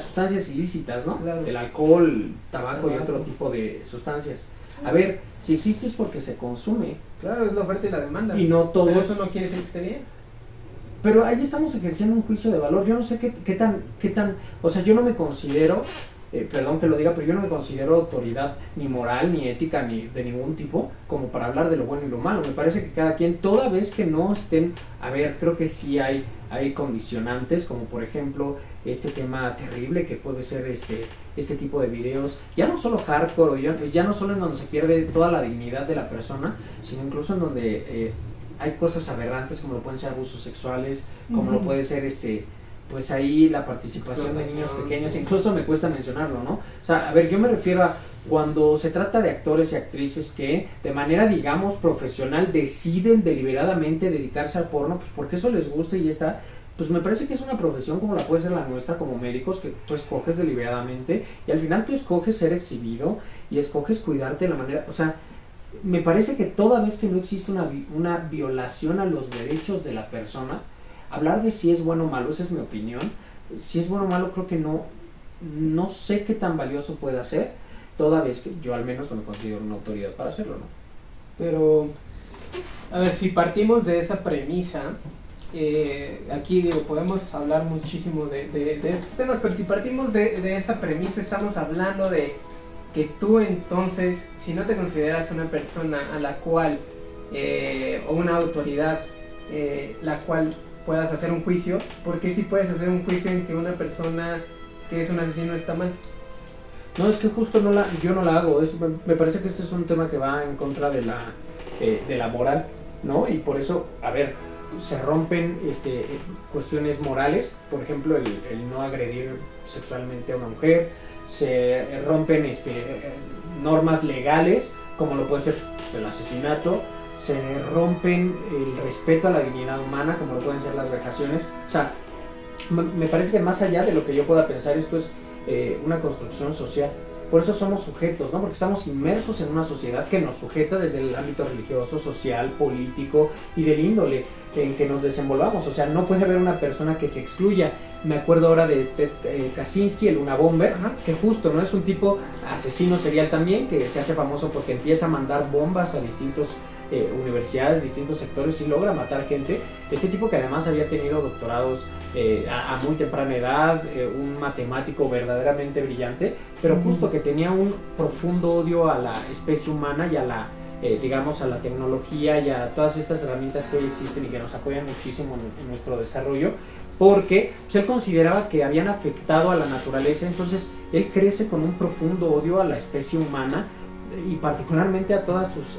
sustancias ilícitas, ¿no? Claro. El alcohol, tabaco y otro tipo de sustancias. A ver, si existe es porque se consume. Claro, es la oferta y la demanda. Y no todos. Pero eso no quiere decir que esté bien. Pero ahí estamos ejerciendo un juicio de valor. Yo no sé qué tan, o sea, yo no me considero, perdón que lo diga, pero yo no me considero autoridad ni moral, ni ética, ni de ningún tipo, como para hablar de lo bueno y lo malo. Me parece que cada quien, toda vez que no estén, a ver, creo que sí hay condicionantes, como por ejemplo, este tema terrible que puede ser este tipo de videos, ya no solo hardcore, ya no solo en donde se pierde toda la dignidad de la persona, sino incluso en donde hay cosas aberrantes, como lo pueden ser abusos sexuales, como lo puede ser pues ahí la participación de niños pequeños, incluso me cuesta mencionarlo, ¿no? O sea, a ver, yo me refiero a cuando se trata de actores y actrices que de manera, digamos, profesional deciden deliberadamente dedicarse al porno, pues porque eso les gusta y ya está. Pues me parece que es una profesión como la puede ser la nuestra como médicos, que tú escoges deliberadamente y al final tú escoges ser exhibido y escoges cuidarte de la manera, o sea, me parece que toda vez que no existe una violación a los derechos de la persona, hablar de si es bueno o malo, esa es mi opinión, si es bueno o malo creo que no sé qué tan valioso puede ser, toda vez que yo al menos no me considero una autoridad para hacerlo, ¿no? Pero, a ver, si partimos de esa premisa, aquí digo, podemos hablar muchísimo de estos temas, pero si partimos de esa premisa, estamos hablando de que tú entonces, si no te consideras una persona a la cual, o una autoridad, la cual puedas hacer un juicio, ¿por qué si puedes hacer un juicio en que una persona que es un asesino está mal? No, es que justo yo no la hago, me parece que este es un tema que va en contra de la moral, ¿no? Y por eso, a ver, se rompen cuestiones morales, por ejemplo, el no agredir sexualmente a una mujer, se rompen normas legales, como lo puede ser pues, el asesinato, se rompen el respeto a la dignidad humana, como lo pueden ser las vejaciones. O sea, me parece que más allá de lo que yo pueda pensar, esto es una construcción social. Por eso somos sujetos, ¿no? Porque estamos inmersos en una sociedad que nos sujeta desde el ámbito religioso, social, político y del índole en que nos desenvolvamos. O sea, no puede haber una persona que se excluya. Me acuerdo ahora de Ted Kaczynski, el Unabomber, que justo, ¿no? Es un tipo asesino serial también, que se hace famoso porque empieza a mandar bombas a distintos universidades, distintos sectores y logra matar gente. Este tipo que además había tenido doctorados a muy temprana edad, un matemático verdaderamente brillante, pero justo que tenía un profundo odio a la especie humana y a la digamos a la tecnología y a todas estas herramientas que hoy existen y que nos apoyan muchísimo en nuestro desarrollo, porque pues, él consideraba que habían afectado a la naturaleza. Entonces él crece con un profundo odio a la especie humana y particularmente a todas sus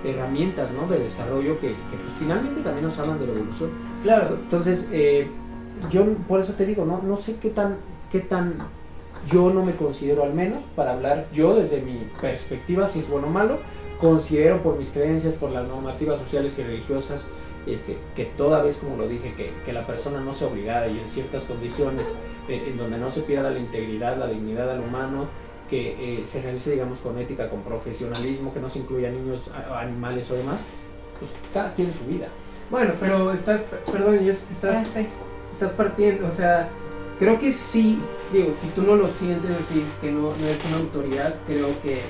herramientas, ¿no? De desarrollo que pues finalmente también nos hablan de la evolución. Claro. Entonces yo por eso te digo, no sé qué tan yo no me considero, al menos para hablar yo desde mi perspectiva, si es bueno o malo. Considero por mis creencias, por las normativas sociales y religiosas, que toda vez, como lo dije, que la persona no sea obligada y en ciertas condiciones en donde no se pierda la integridad, la dignidad al humano, que se realice, digamos, con ética, con profesionalismo, que no se incluya niños, animales o demás, pues cada quien su vida. Bueno, pero estás partiendo, o sea, creo que sí, digo, si tú no lo sientes, decir que no eres una autoridad, creo que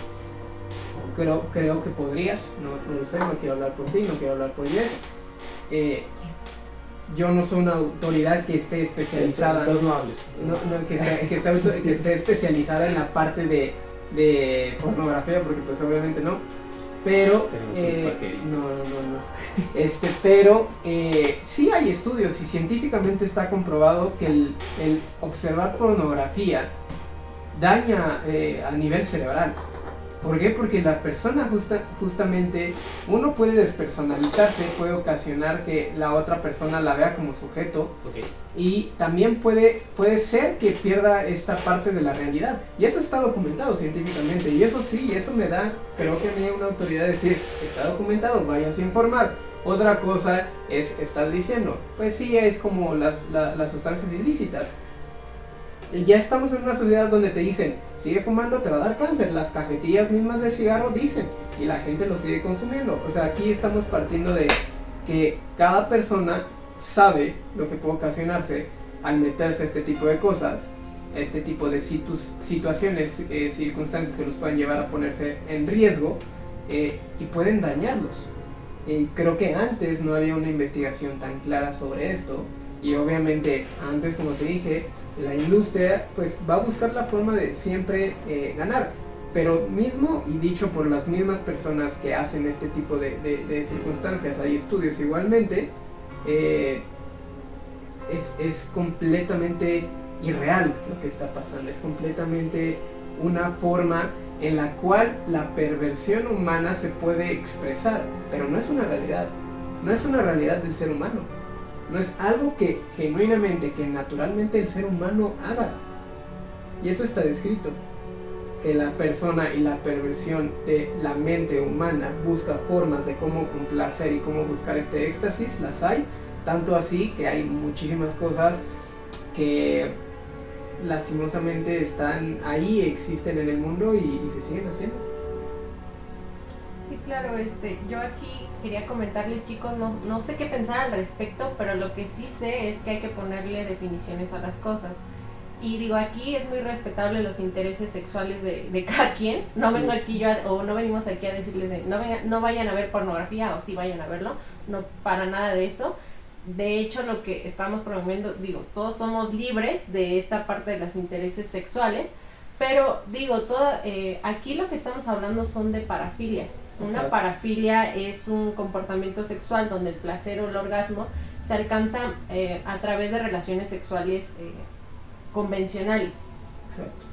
podrías, no lo sé, no quiero hablar por ti, no quiero hablar por Jess. Yo no soy una autoridad que esté especializada. Entonces no hables. Que esté especializada en la parte de pornografía, porque pues obviamente no. Pero pero sí hay estudios y científicamente está comprobado que el observar pornografía daña a nivel cerebral. ¿Por qué? Porque la persona justamente, uno puede despersonalizarse, puede ocasionar que la otra persona la vea como sujeto, y también puede ser que pierda esta parte de la realidad, y eso está documentado científicamente, y eso sí, eso me da, creo que a mí una autoridad decir, está documentado, váyanse a informar. Otra cosa es estar diciendo, pues sí, es como las sustancias ilícitas. ya estamos en una sociedad donde te dicen, sigue fumando, te va a dar cáncer. Las cajetillas mismas de cigarro dicen, y la gente lo sigue consumiendo. O sea, aquí estamos partiendo de que cada persona sabe lo que puede ocasionarse al meterse a este tipo de cosas, este tipo de situaciones, circunstancias que los pueden llevar a ponerse en riesgo, y pueden dañarlos. Creo que antes no había una investigación tan clara sobre esto, y obviamente antes, como te dije, la industria pues va a buscar la forma de siempre ganar, pero mismo y dicho por las mismas personas que hacen este tipo de circunstancias, hay estudios igualmente, es completamente irreal lo que está pasando, es completamente una forma en la cual la perversión humana se puede expresar, pero no es una realidad, no es una realidad del ser humano, no es algo que genuinamente, que naturalmente el ser humano haga, y eso está descrito, que la persona y la perversión de la mente humana busca formas de cómo complacer y cómo buscar este éxtasis, las hay, tanto así que hay muchísimas cosas que lastimosamente están ahí, existen en el mundo y se siguen haciendo. Sí, claro, yo aquí quería comentarles, chicos, no sé qué pensar al respecto, pero lo que sí sé es que hay que ponerle definiciones a las cosas. Y digo, aquí es muy respetable los intereses sexuales de cada quien. No Sí. vengo aquí no venimos aquí a decirles no vayan a ver pornografía, o sí vayan a verlo, no, para nada de eso. De hecho, lo que estamos promoviendo, digo, todos somos libres de esta parte de los intereses sexuales, pero digo, aquí lo que estamos hablando son de parafilias. Una Exacto. parafilia es un comportamiento sexual donde el placer o el orgasmo se alcanza a través de relaciones sexuales convencionales. Exacto.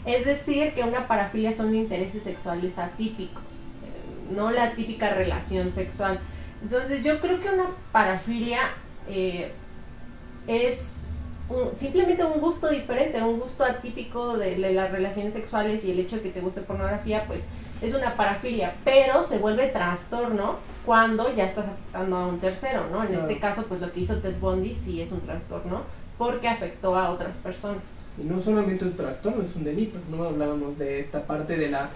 Es decir, que una parafilia son intereses sexuales atípicos, no la típica relación sexual. Entonces yo creo que una parafilia es simplemente un gusto diferente, un gusto atípico de las relaciones sexuales, y el hecho de que te guste pornografía pues es una parafilia, pero se vuelve trastorno cuando ya estás afectando a un tercero, ¿no? En Claro. este caso pues lo que hizo Ted Bundy sí es un trastorno porque afectó a otras personas. Y no solamente un trastorno, es un delito, ¿no? Hablábamos de esta parte de la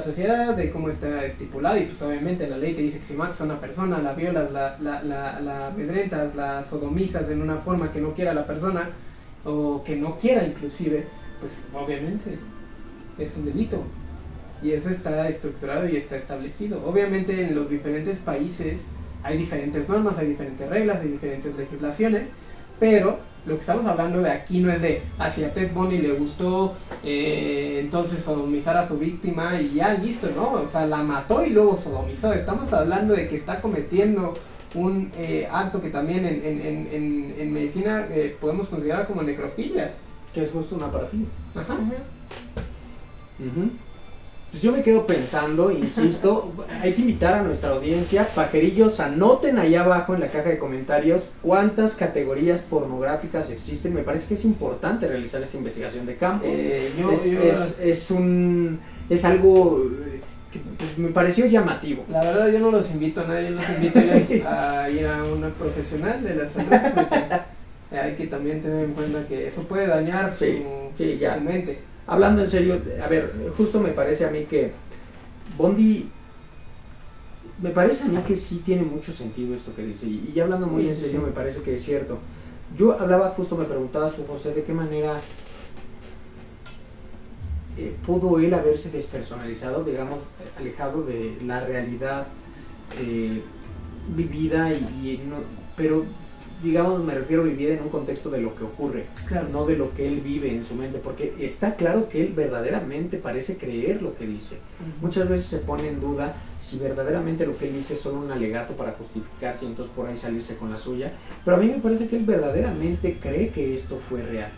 sociedad, de cómo está estipulado, y pues obviamente la ley te dice que si matas a una persona, la violas, la amedrentas, la sodomizas en una forma que no quiera la persona, o que no quiera inclusive, pues obviamente es un delito. Y eso está estructurado y está establecido. Obviamente en los diferentes países hay diferentes normas, hay diferentes reglas, hay diferentes legislaciones, pero lo que estamos hablando de aquí no es de si a Ted Bundy le gustó entonces sodomizar a su víctima y ya listo, ¿no? O sea, la mató y luego sodomizó. Estamos hablando de que está cometiendo un acto que también en medicina podemos considerar como necrofilia. Que es justo una parafilia. Ajá. Pues yo me quedo pensando, insisto, hay que invitar a nuestra audiencia, pajerillos, anoten allá abajo en la caja de comentarios cuántas categorías pornográficas existen. Me parece que es importante realizar esta investigación de campo. Es algo que pues, me pareció llamativo. La verdad yo no los invito a nadie, yo los invito a ir a una profesional de la salud, porque hay que también tener en cuenta que eso puede dañar su mente. Hablando en serio, a ver, justo me parece a mí que Bundy, me parece a mí que sí tiene mucho sentido esto que dice, y ya hablando muy en serio, me parece que es cierto. Yo hablaba, justo me preguntabas tú, José, de qué manera pudo él haberse despersonalizado, digamos, alejado de la realidad vivida, pero digamos, me refiero a vivir en un contexto de lo que ocurre, Claro. no de lo que él vive en su mente, porque está claro que él verdaderamente parece creer lo que dice. Muchas veces se pone en duda si verdaderamente lo que él dice es solo un alegato para justificarse y entonces por ahí salirse con la suya, pero a mí me parece que él verdaderamente cree que esto fue real.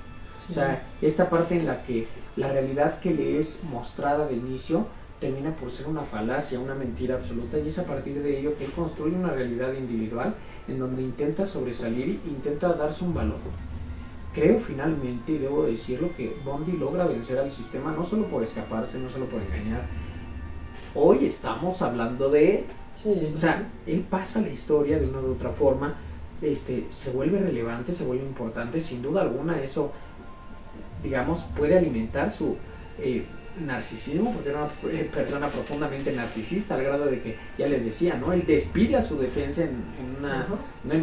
O sea, esta parte en la que la realidad que le es mostrada de inicio termina por ser una falacia, una mentira absoluta, y es a partir de ello que él construye una realidad individual en donde intenta sobresalir e intenta darse un valor. Creo finalmente, y debo decirlo, que Bundy logra vencer al sistema no solo por escaparse, no solo por engañar. Hoy estamos hablando de... O sea, él pasa la historia de una u otra forma, se vuelve relevante, se vuelve importante, sin duda alguna eso digamos, puede alimentar su narcisismo, porque era una persona profundamente narcisista, al grado de que, ya les decía, ¿no? Él despide a su defensa en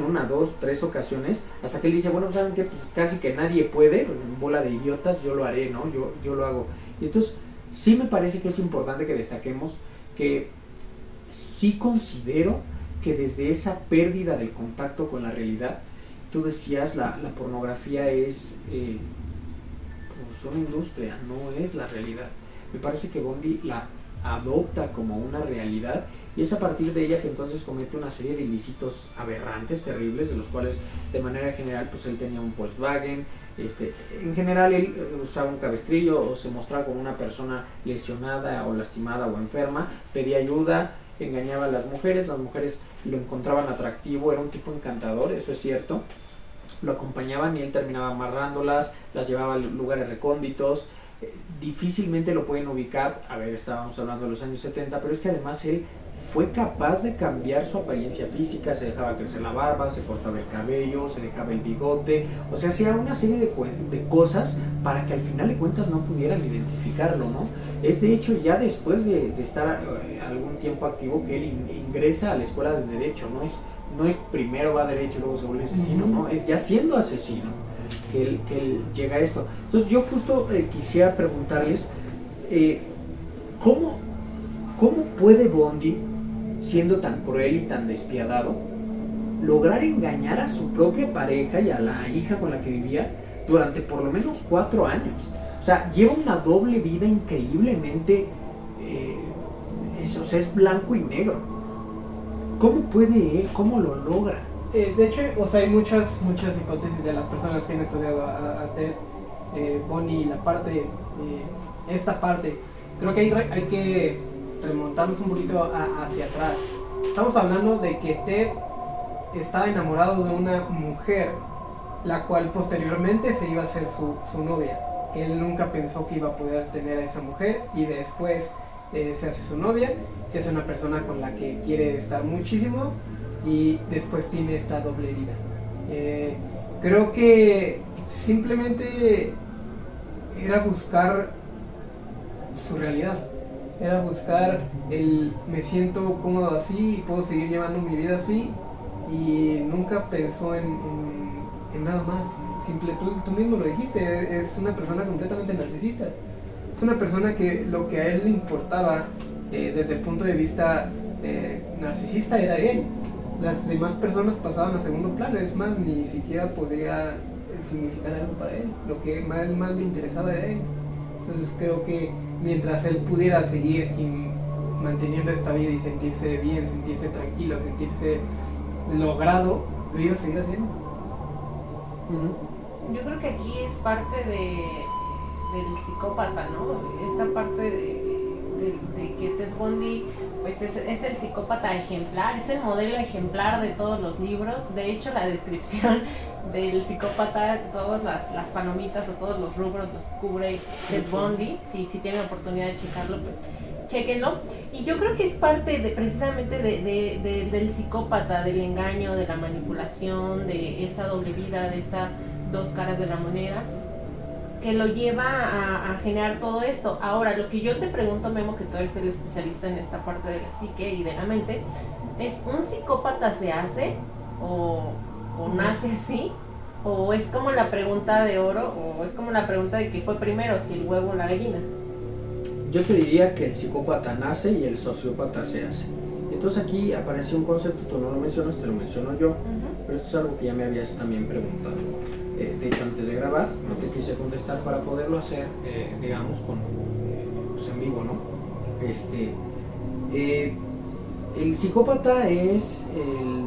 una, dos, tres ocasiones, hasta que él dice, bueno, ¿saben qué? Pues casi que nadie puede, bola de idiotas, yo lo haré, ¿no? Yo lo hago. Y entonces, sí me parece que es importante que destaquemos que sí considero que desde esa pérdida del contacto con la realidad, tú decías, la pornografía es pues una industria, no es la realidad. Me parece que Bondi la adopta como una realidad y es a partir de ella que entonces comete una serie de ilícitos aberrantes, terribles, de los cuales de manera general pues él tenía un Volkswagen, en general él usaba un cabestrillo o se mostraba como una persona lesionada o lastimada o enferma, pedía ayuda, engañaba a las mujeres lo encontraban atractivo, era un tipo encantador, eso es cierto, lo acompañaban y él terminaba amarrándolas, las llevaba a lugares recónditos, difícilmente lo pueden ubicar, a ver, estábamos hablando de los años 70, pero es que además él fue capaz de cambiar su apariencia física, se dejaba crecer la barba, se cortaba el cabello, se dejaba el bigote, o sea, hacía una serie de cosas para que al final de cuentas no pudieran identificarlo, ¿no? Es de hecho ya después de estar algún tiempo activo que él ingresa a la escuela de Derecho, no es primero va a Derecho y luego se vuelve asesino, ¿no? Es ya siendo asesino que él llega a esto. Entonces yo justo quisiera preguntarles, ¿cómo puede Bondi, siendo tan cruel y tan despiadado, lograr engañar a su propia pareja y a la hija con la que vivía durante por lo menos 4 años? O sea, lleva una doble vida increíblemente, es blanco y negro. ¿Cómo puede él? ¿Cómo lo logra? De hecho, o sea, hay muchas hipótesis de las personas que han estudiado a Ted Bundy, esta parte. Creo que hay que remontarnos un poquito hacia atrás. Estamos hablando de que Ted estaba enamorado de una mujer, la cual posteriormente se iba a ser su novia. Que él nunca pensó que iba a poder tener a esa mujer y después se hace su novia, se hace una persona con la que quiere estar muchísimo y después tiene esta doble vida. Creo que simplemente era buscar su realidad, era buscar me siento cómodo así y puedo seguir llevando mi vida así, y nunca pensó en nada más. Tú mismo lo dijiste, es una persona completamente narcisista. Es una persona que lo que a él le importaba desde el punto de vista narcisista era él. Las demás personas pasaban a segundo plano, es más, ni siquiera podía significar algo para él. Lo que más le interesaba era él. Entonces creo que mientras él pudiera seguir manteniendo esta vida y sentirse bien, sentirse tranquilo, sentirse logrado, lo iba a seguir haciendo. Yo creo que aquí es parte del psicópata, ¿no? Esta parte de que Ted Bundy pues es el psicópata ejemplar, es el modelo ejemplar de todos los libros. De hecho, la descripción del psicópata, todas las palomitas o todos los rubros los cubre Ted Bundy. Si tienen oportunidad de checarlo, pues chéquenlo. Y yo creo que es parte precisamente del psicópata, del engaño, de la manipulación, de esta doble vida, de estas dos caras de la moneda, que lo lleva a generar todo esto. Ahora, lo que yo te pregunto, Memo, que tú eres el especialista en esta parte de la psique y de la mente, ¿es un psicópata se hace o nace así? ¿O es como la pregunta de oro? ¿O es como la pregunta de qué fue primero, si el huevo o la gallina? Yo te diría que el psicópata nace y el sociópata se hace. Entonces aquí apareció un concepto, tú no lo mencionas, te lo menciono yo, pero esto es algo que ya me habías también preguntado. De hecho, antes de grabar, no te quise contestar para poderlo hacer, digamos, pues en vivo, ¿no? El psicópata es el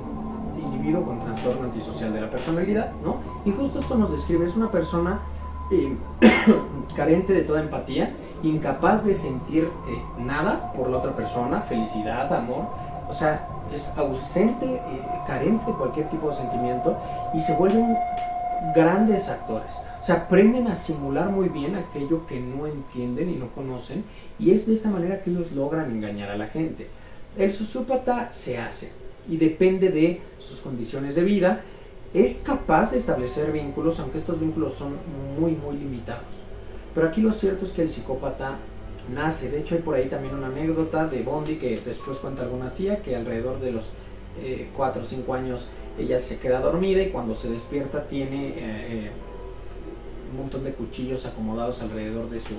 individuo con trastorno antisocial de la personalidad, ¿no? Y justo esto nos describe, es una persona carente de toda empatía, incapaz de sentir nada por la otra persona, felicidad, amor, o sea, es ausente, carente de cualquier tipo de sentimiento, y se vuelven grandes actores. O sea, aprenden a simular muy bien aquello que no entienden y no conocen, y es de esta manera que ellos logran engañar a la gente. El sociópata se hace y depende de sus condiciones de vida, es capaz de establecer vínculos, aunque estos vínculos son muy limitados. Pero aquí lo cierto es que el psicópata nace. De hecho, hay por ahí también una anécdota de Bondi que después cuenta alguna tía, que alrededor de los 4 o 5 años ella se queda dormida y cuando se despierta tiene un montón de cuchillos acomodados alrededor de su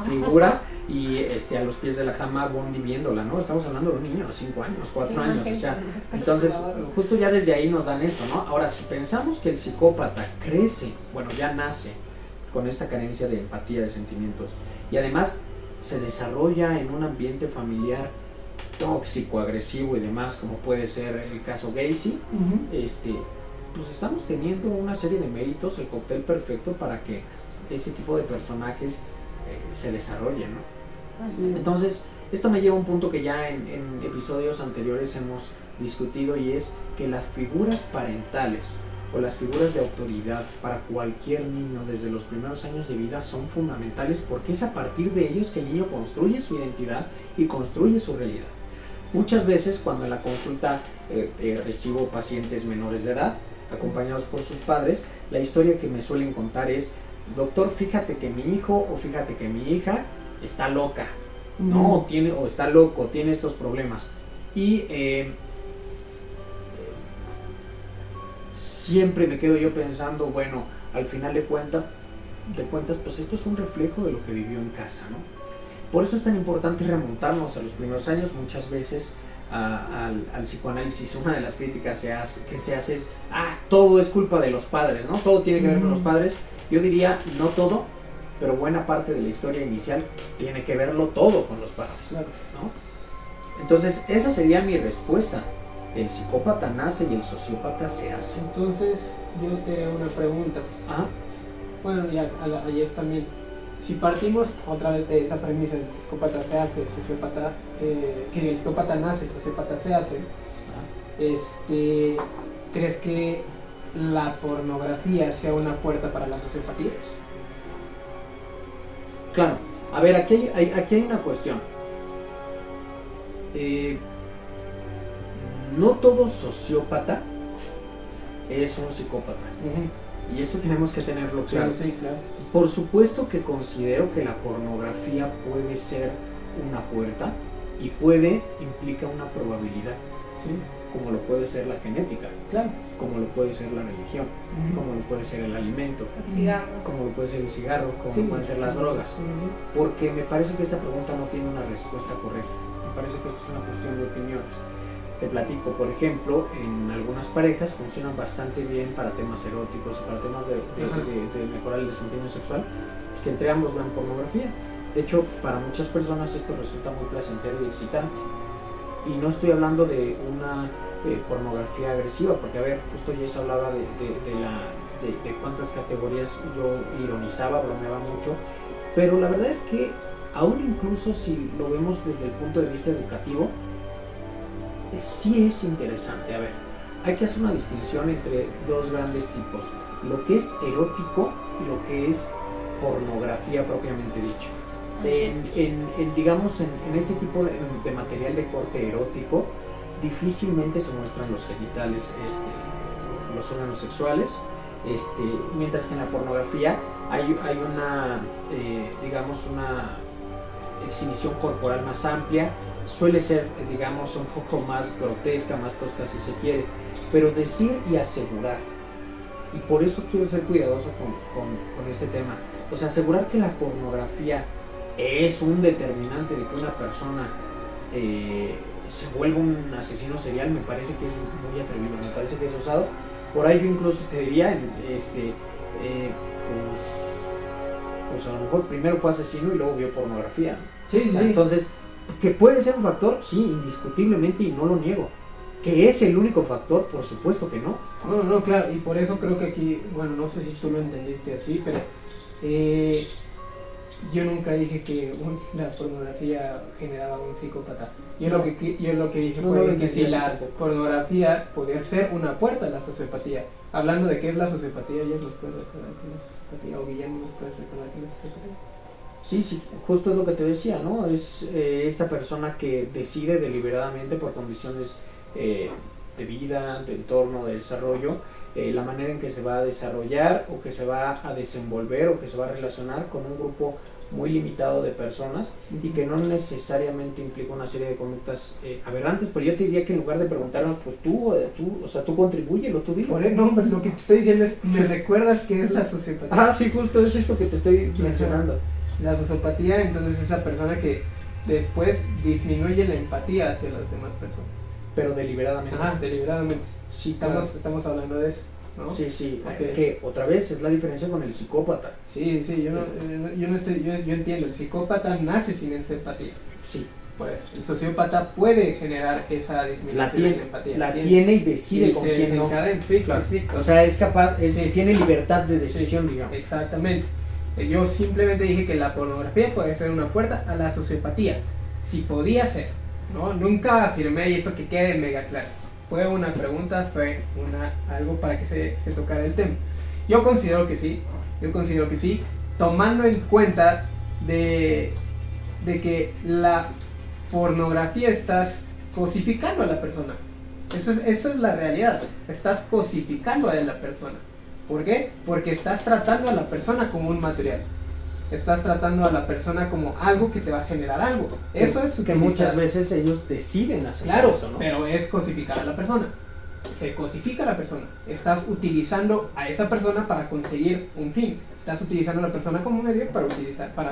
figura y a los pies de la cama Bondi viéndola, ¿no? Estamos hablando de un niño de 5 años, 4 años, o sea, entonces justo ya desde ahí nos dan esto, ¿no? Ahora, si pensamos que el psicópata crece, bueno, ya nace con esta carencia de empatía, de sentimientos, y además se desarrolla en un ambiente familiar tóxico, agresivo y demás, como puede ser el caso Gacy, pues estamos teniendo una serie de méritos, el cóctel perfecto para que este tipo de personajes se desarrollen, ¿no? Entonces, esto me lleva a un punto que ya en episodios anteriores hemos discutido, y es que las figuras parentales o las figuras de autoridad para cualquier niño desde los primeros años de vida son fundamentales, porque es a partir de ellos que el niño construye su identidad y construye su realidad. Muchas veces cuando en la consulta recibo pacientes menores de edad acompañados por sus padres, la historia que me suelen contar es: doctor, fíjate que mi hijo o fíjate que mi hija está loca, ¿no? O está loco, tiene estos problemas. Y siempre me quedo yo pensando, bueno, al final de cuentas, pues esto es un reflejo de lo que vivió en casa, ¿no? Por eso es tan importante remontarnos a los primeros años. Muchas veces al psicoanálisis una de las críticas que se hace es: todo es culpa de los padres, ¿no? Todo tiene que ver con los padres. Yo diría, no todo, pero buena parte de la historia inicial tiene que verlo todo con los padres, ¿no? Entonces, esa sería mi respuesta. El psicópata nace y el sociópata se hace. Entonces, yo te haré una pregunta. Bueno, ya allí es también. Si partimos otra vez de esa premisa de que el psicópata se hace, el sociópata, que el psicópata nace, el sociópata se hace, ¿crees que la pornografía sea una puerta para la sociopatía? Claro. A ver, aquí hay una cuestión. No todo sociópata es un psicópata. Y esto tenemos que tenerlo claro. Sí, claro. Por supuesto que considero que la pornografía puede ser una puerta y implica una probabilidad, sí, como lo puede ser la genética, claro, como lo puede ser la religión, como lo puede ser el alimento, el cigarro, como lo puede ser el cigarro, como lo pueden ser las drogas. Porque me parece que esta pregunta no tiene una respuesta correcta. Me parece que esto es una cuestión de opiniones. Te platico, por ejemplo, en algunas parejas funcionan bastante bien para temas eróticos y para temas de mejorar el desempeño sexual, pues que entre ambos vean pornografía. De hecho, para muchas personas esto resulta muy placentero y excitante. Y no estoy hablando de una pornografía agresiva, porque a ver, justo ya se hablaba de cuántas categorías yo ironizaba, bromeaba mucho, pero la verdad es que aún incluso si lo vemos desde el punto de vista educativo, sí es interesante. A ver, hay que hacer una distinción entre dos grandes tipos: lo que es erótico y lo que es pornografía propiamente dicho. Digamos, en este tipo de material de corte erótico difícilmente se muestran los genitales, los órganos sexuales, mientras que en la pornografía hay una, digamos, una exhibición corporal más amplia. Suele ser, digamos, un poco más grotesca, más tosca si se quiere, pero decir y asegurar, y por eso quiero ser cuidadoso con este tema, o sea, asegurar que la pornografía es un determinante de que una persona se vuelva un asesino serial, me parece que es muy atrevido, me parece que es osado. Por ahí yo incluso te diría, pues a lo mejor primero fue asesino y luego vio pornografía. Sí, O sea, sí. entonces, que puede ser un factor, sí, indiscutiblemente, y no lo niego. ¿Que es el único factor? Por supuesto que no. No, claro, y por eso creo que aquí, bueno, no sé si tú lo entendiste así, pero yo nunca dije que la pornografía generaba un psicópata. Yo lo que dije fue que si la pornografía podía ser una puerta a la sociopatía. Hablando de qué es la sociopatía, ¿ellos nos pueden recordar qué es la sociopatía? ¿O Guillermo nos puede recordar qué es la sociopatía? Sí, justo es lo que te decía, ¿no? Es esta persona que decide deliberadamente por condiciones de vida, de entorno, de desarrollo, la manera en que se va a desarrollar o que se va a desenvolver o que se va a relacionar con un grupo muy limitado de personas y que no necesariamente implica una serie de conductas aberrantes, pero yo te diría que en lugar de preguntarnos, pues tú contribúyelo, tú dilo. Por no, lo que te estoy diciendo es, ¿me recuerdas qué es la sociopatía? Ah, sí, justo es esto que te estoy mencionando. La sociopatía, entonces, es esa persona que después disminuye la empatía hacia las demás personas. Pero deliberadamente. Ajá, deliberadamente. Sí, Estamos hablando de eso, ¿no? Sí, sí, Okay. que otra vez es la diferencia con el psicópata. Sí, yo entiendo, el psicópata nace sin esa empatía. Sí. Por eso, el sociópata puede generar esa disminución de la empatía. La tiene y decide con quién no. Sí, Claro. sí. O sea, es capaz, Sí. tiene libertad de decisión, digamos. Exactamente. Yo simplemente dije que la pornografía puede ser una puerta a la sociopatía. Si podía ser, ¿no? Nunca afirmé, y eso que quede mega claro. Fue una pregunta, algo para que se tocara el tema. Yo considero que sí, tomando en cuenta de que la pornografía estás cosificando a la persona. Eso es la realidad. Estás cosificando a la persona. ¿Por qué? Porque estás tratando a la persona como un material. Estás tratando a la persona como algo que te va a generar algo. Eso es que muchas veces ellos deciden hacer eso, ¿no? Pero es cosificar a la persona. Se cosifica a la persona. Estás utilizando a esa persona para conseguir un fin. Estás utilizando a la persona como medio para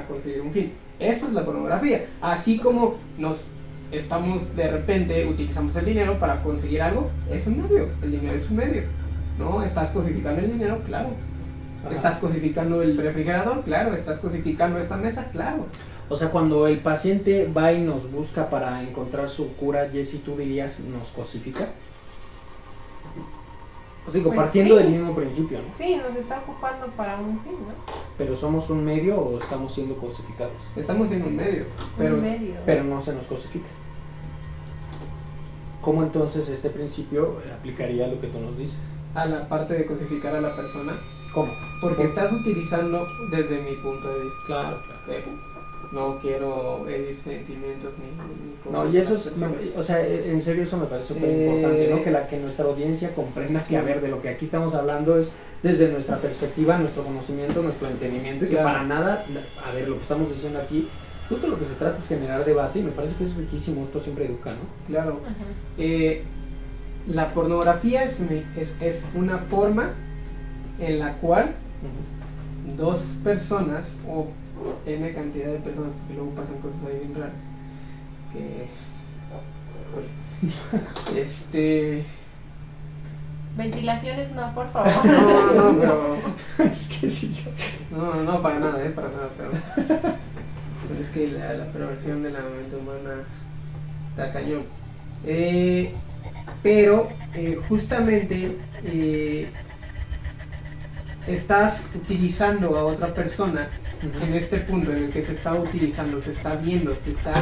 conseguir un fin. Eso es la pornografía. Así como de repente utilizamos el dinero para conseguir algo, es un medio. El dinero es un medio. ¿No? Estás cosificando el dinero, claro. Ajá. Estás cosificando el refrigerador, claro. Estás cosificando esta mesa, claro. O sea, cuando el paciente va y nos busca para encontrar su cura, Jessy, ¿tú dirías nos cosifica? Pues digo, Pues partiendo sí. del mismo principio, ¿no? Sí, nos está ocupando para un fin, ¿no? Pero ¿somos un medio o estamos siendo cosificados? Estamos en un medio, Un medio. Pero no se nos cosifica. ¿Cómo entonces este principio aplicaría a lo que tú nos dices? a la parte de cosificar a la persona, ¿Cómo? porque estás utilizando desde mi punto de vista. Claro, claro. ¿Ok? No quiero herir sentimientos ni cosas. No, y eso es, o sea, en serio eso me parece súper importante, ¿no? Que nuestra audiencia comprenda que, a ver, de lo que aquí estamos hablando es desde nuestra perspectiva, nuestro conocimiento, nuestro entendimiento, y que Claro. para nada, a ver, lo que estamos diciendo aquí, justo lo que se trata es generar debate, y me parece que es riquísimo, esto siempre educa, ¿no? Claro. Ajá. La pornografía es una forma en la cual dos personas o N cantidad de personas, porque luego pasan cosas ahí bien raras, que Ventilaciones no, por favor. no, pero Es que sí, no, para nada, pero es que la perversión de la mente humana está cañón. Pero justamente estás utilizando a otra persona en este punto en el que se está utilizando, se está viendo, se está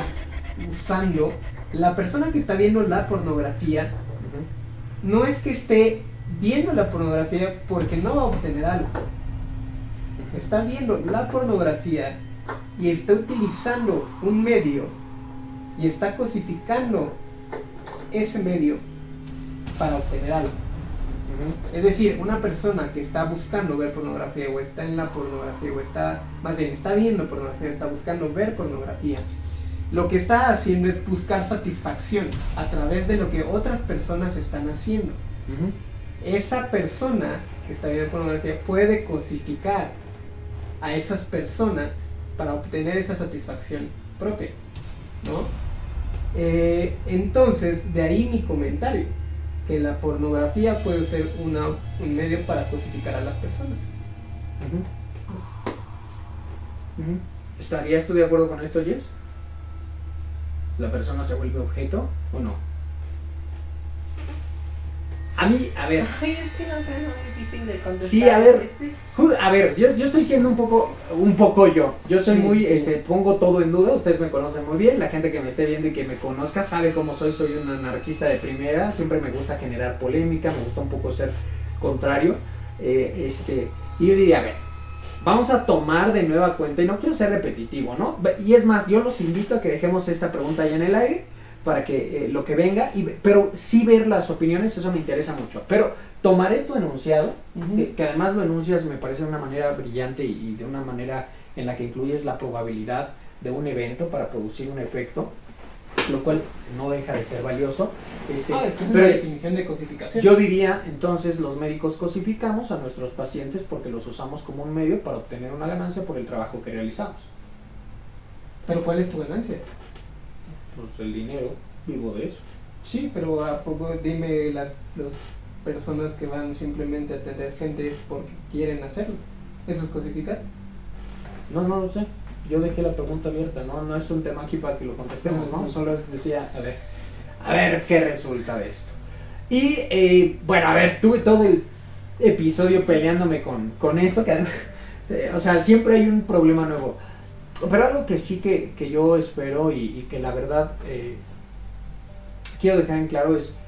usando. La persona que está viendo la pornografía no es que esté viendo la pornografía porque no va a obtener algo. Está viendo la pornografía y está utilizando un medio y está cosificando ese medio para obtener algo. Es decir, una persona que está buscando ver pornografía o está en la pornografía o está viendo pornografía, está buscando ver pornografía, lo que está haciendo es buscar satisfacción a través de lo que otras personas están haciendo. Esa persona que está viendo pornografía puede cosificar a esas personas para obtener esa satisfacción propia, ¿no? Entonces, de ahí mi comentario, que la pornografía puede ser un medio para cosificar a las personas. ¿Estarías tú de acuerdo con esto, Jess? ¿La persona se vuelve objeto o no? A mí, a ver, Ay, es que no sé, es muy difícil de contestar. Sí, a ver. Este, a ver, yo estoy siendo un poco yo. Yo soy Sí, muy, sí. pongo todo en duda, ustedes me conocen muy bien, la gente que me esté viendo y que me conozca sabe cómo soy un anarquista de primera, siempre me gusta generar polémica, me gusta un poco ser contrario, y yo diría, a ver, vamos a tomar de nueva cuenta, y no quiero ser repetitivo, ¿no? Y es más, yo los invito a que dejemos esta pregunta ahí en el aire, para que lo que venga, pero sí ver las opiniones, eso me interesa mucho. Pero tomaré tu enunciado, que además lo enuncias me parece de una manera brillante y de una manera en la que incluyes la probabilidad de un evento para producir un efecto, lo cual no deja de ser valioso. Es que esa es pero la definición de cosificación. yo diría, entonces, los médicos cosificamos a nuestros pacientes porque los usamos como un medio para obtener una ganancia por el trabajo que realizamos. Pero ¿cuál es tu ganancia? Pues el dinero, vivo de eso. Sí, pero ¿a poco dime las personas que van simplemente a atender gente porque quieren hacerlo? ¿Eso es cosificar? No lo sé. Yo dejé la pregunta abierta, no es un tema aquí para que lo contestemos, ¿no? Solo les decía, a ver qué resulta de esto. Y bueno, a ver, tuve todo el episodio peleándome con esto, que o sea, siempre hay un problema nuevo. Pero algo que sí que yo espero y que la verdad quiero dejar en claro es,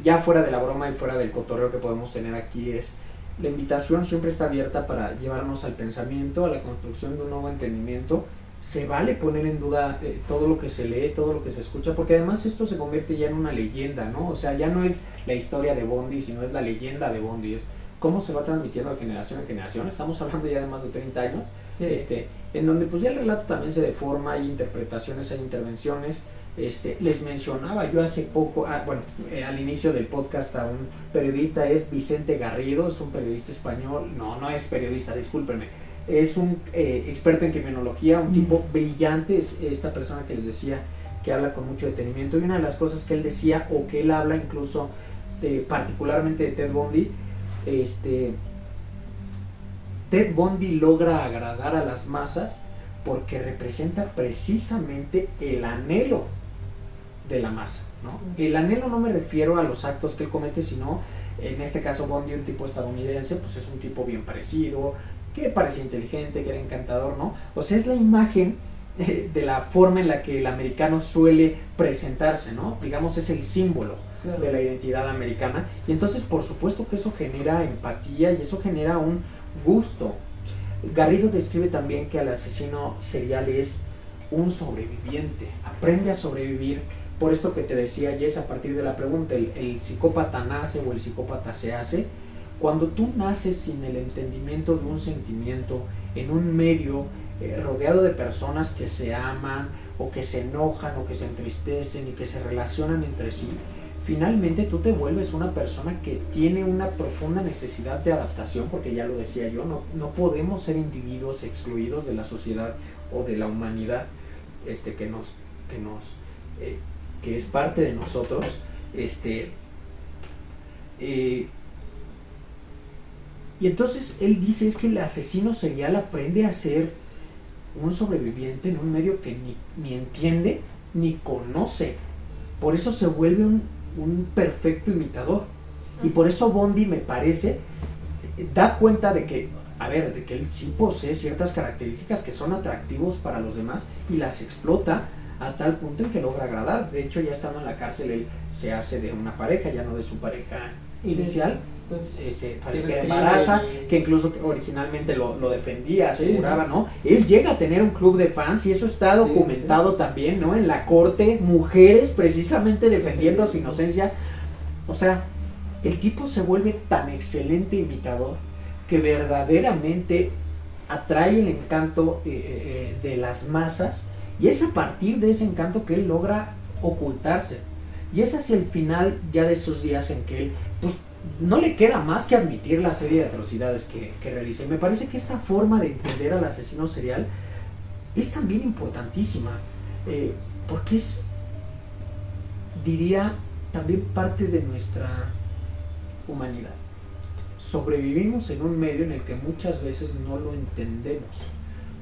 ya fuera de la broma y fuera del cotorreo que podemos tener aquí, es la invitación siempre está abierta para llevarnos al pensamiento, a la construcción de un nuevo entendimiento. Se vale poner en duda todo lo que se lee, todo lo que se escucha, porque además esto se convierte ya en una leyenda, ¿no? O sea, ya no es la historia de Bondi, sino es la leyenda de Bondi, es cómo se va transmitiendo de generación en generación. Estamos hablando ya de más de 30 años, Sí. En donde pues ya el relato también se deforma, hay interpretaciones, hay intervenciones. Les mencionaba yo hace poco, al inicio del podcast, a un periodista, es Vicente Garrido, es un periodista español, no es periodista, discúlpenme, es un experto en criminología, un tipo brillante, es esta persona que les decía que habla con mucho detenimiento, y una de las cosas que él decía, o que él habla incluso particularmente de Ted Bundy, Ted Bundy logra agradar a las masas porque representa precisamente el anhelo de la masa, ¿no? El anhelo no me refiero a los actos que él comete, sino en este caso Bundy, un tipo estadounidense, pues es un tipo bien parecido, que parece inteligente, que era encantador, ¿no? O sea, es la imagen de la forma en la que el americano suele presentarse, ¿no? Digamos, es el símbolo de la identidad americana, y entonces por supuesto que eso genera empatía y eso genera un gusto. Garrido describe también que el asesino serial es un sobreviviente, aprende a sobrevivir. Por esto que te decía, Jess, a partir de la pregunta, el psicópata nace o el psicópata se hace. Cuando tú naces sin el entendimiento de un sentimiento en un medio rodeado de personas que se aman o que se enojan o que se entristecen y que se relacionan entre sí, finalmente tú te vuelves una persona que tiene una profunda necesidad de adaptación, porque ya lo decía yo, no podemos ser individuos excluidos de la sociedad o de la humanidad que es parte de nosotros, y entonces él dice es que el asesino serial aprende a ser un sobreviviente en un medio que ni entiende ni conoce, por eso se vuelve un perfecto imitador, y por eso Bundy, me parece, da cuenta de que él sí posee ciertas características que son atractivos para los demás y las explota a tal punto en que logra agradar. De hecho, ya estando en la cárcel, él se hace de una pareja, ya no de su pareja inicial. Parece que embaraza, que incluso originalmente lo defendía, aseguraba, ¿no? Él llega a tener un club de fans y eso está documentado también, ¿no? En la corte, mujeres precisamente defendiendo su inocencia. O sea, el tipo se vuelve tan excelente imitador que verdaderamente atrae el encanto de las masas, y es a partir de ese encanto que él logra ocultarse, y es hacia el final ya de esos días en que él pues no le queda más que admitir la serie de atrocidades que realiza. Y me parece que esta forma de entender al asesino serial es también importantísima, porque es, diría, también parte de nuestra humanidad. Sobrevivimos en un medio en el que muchas veces no lo entendemos.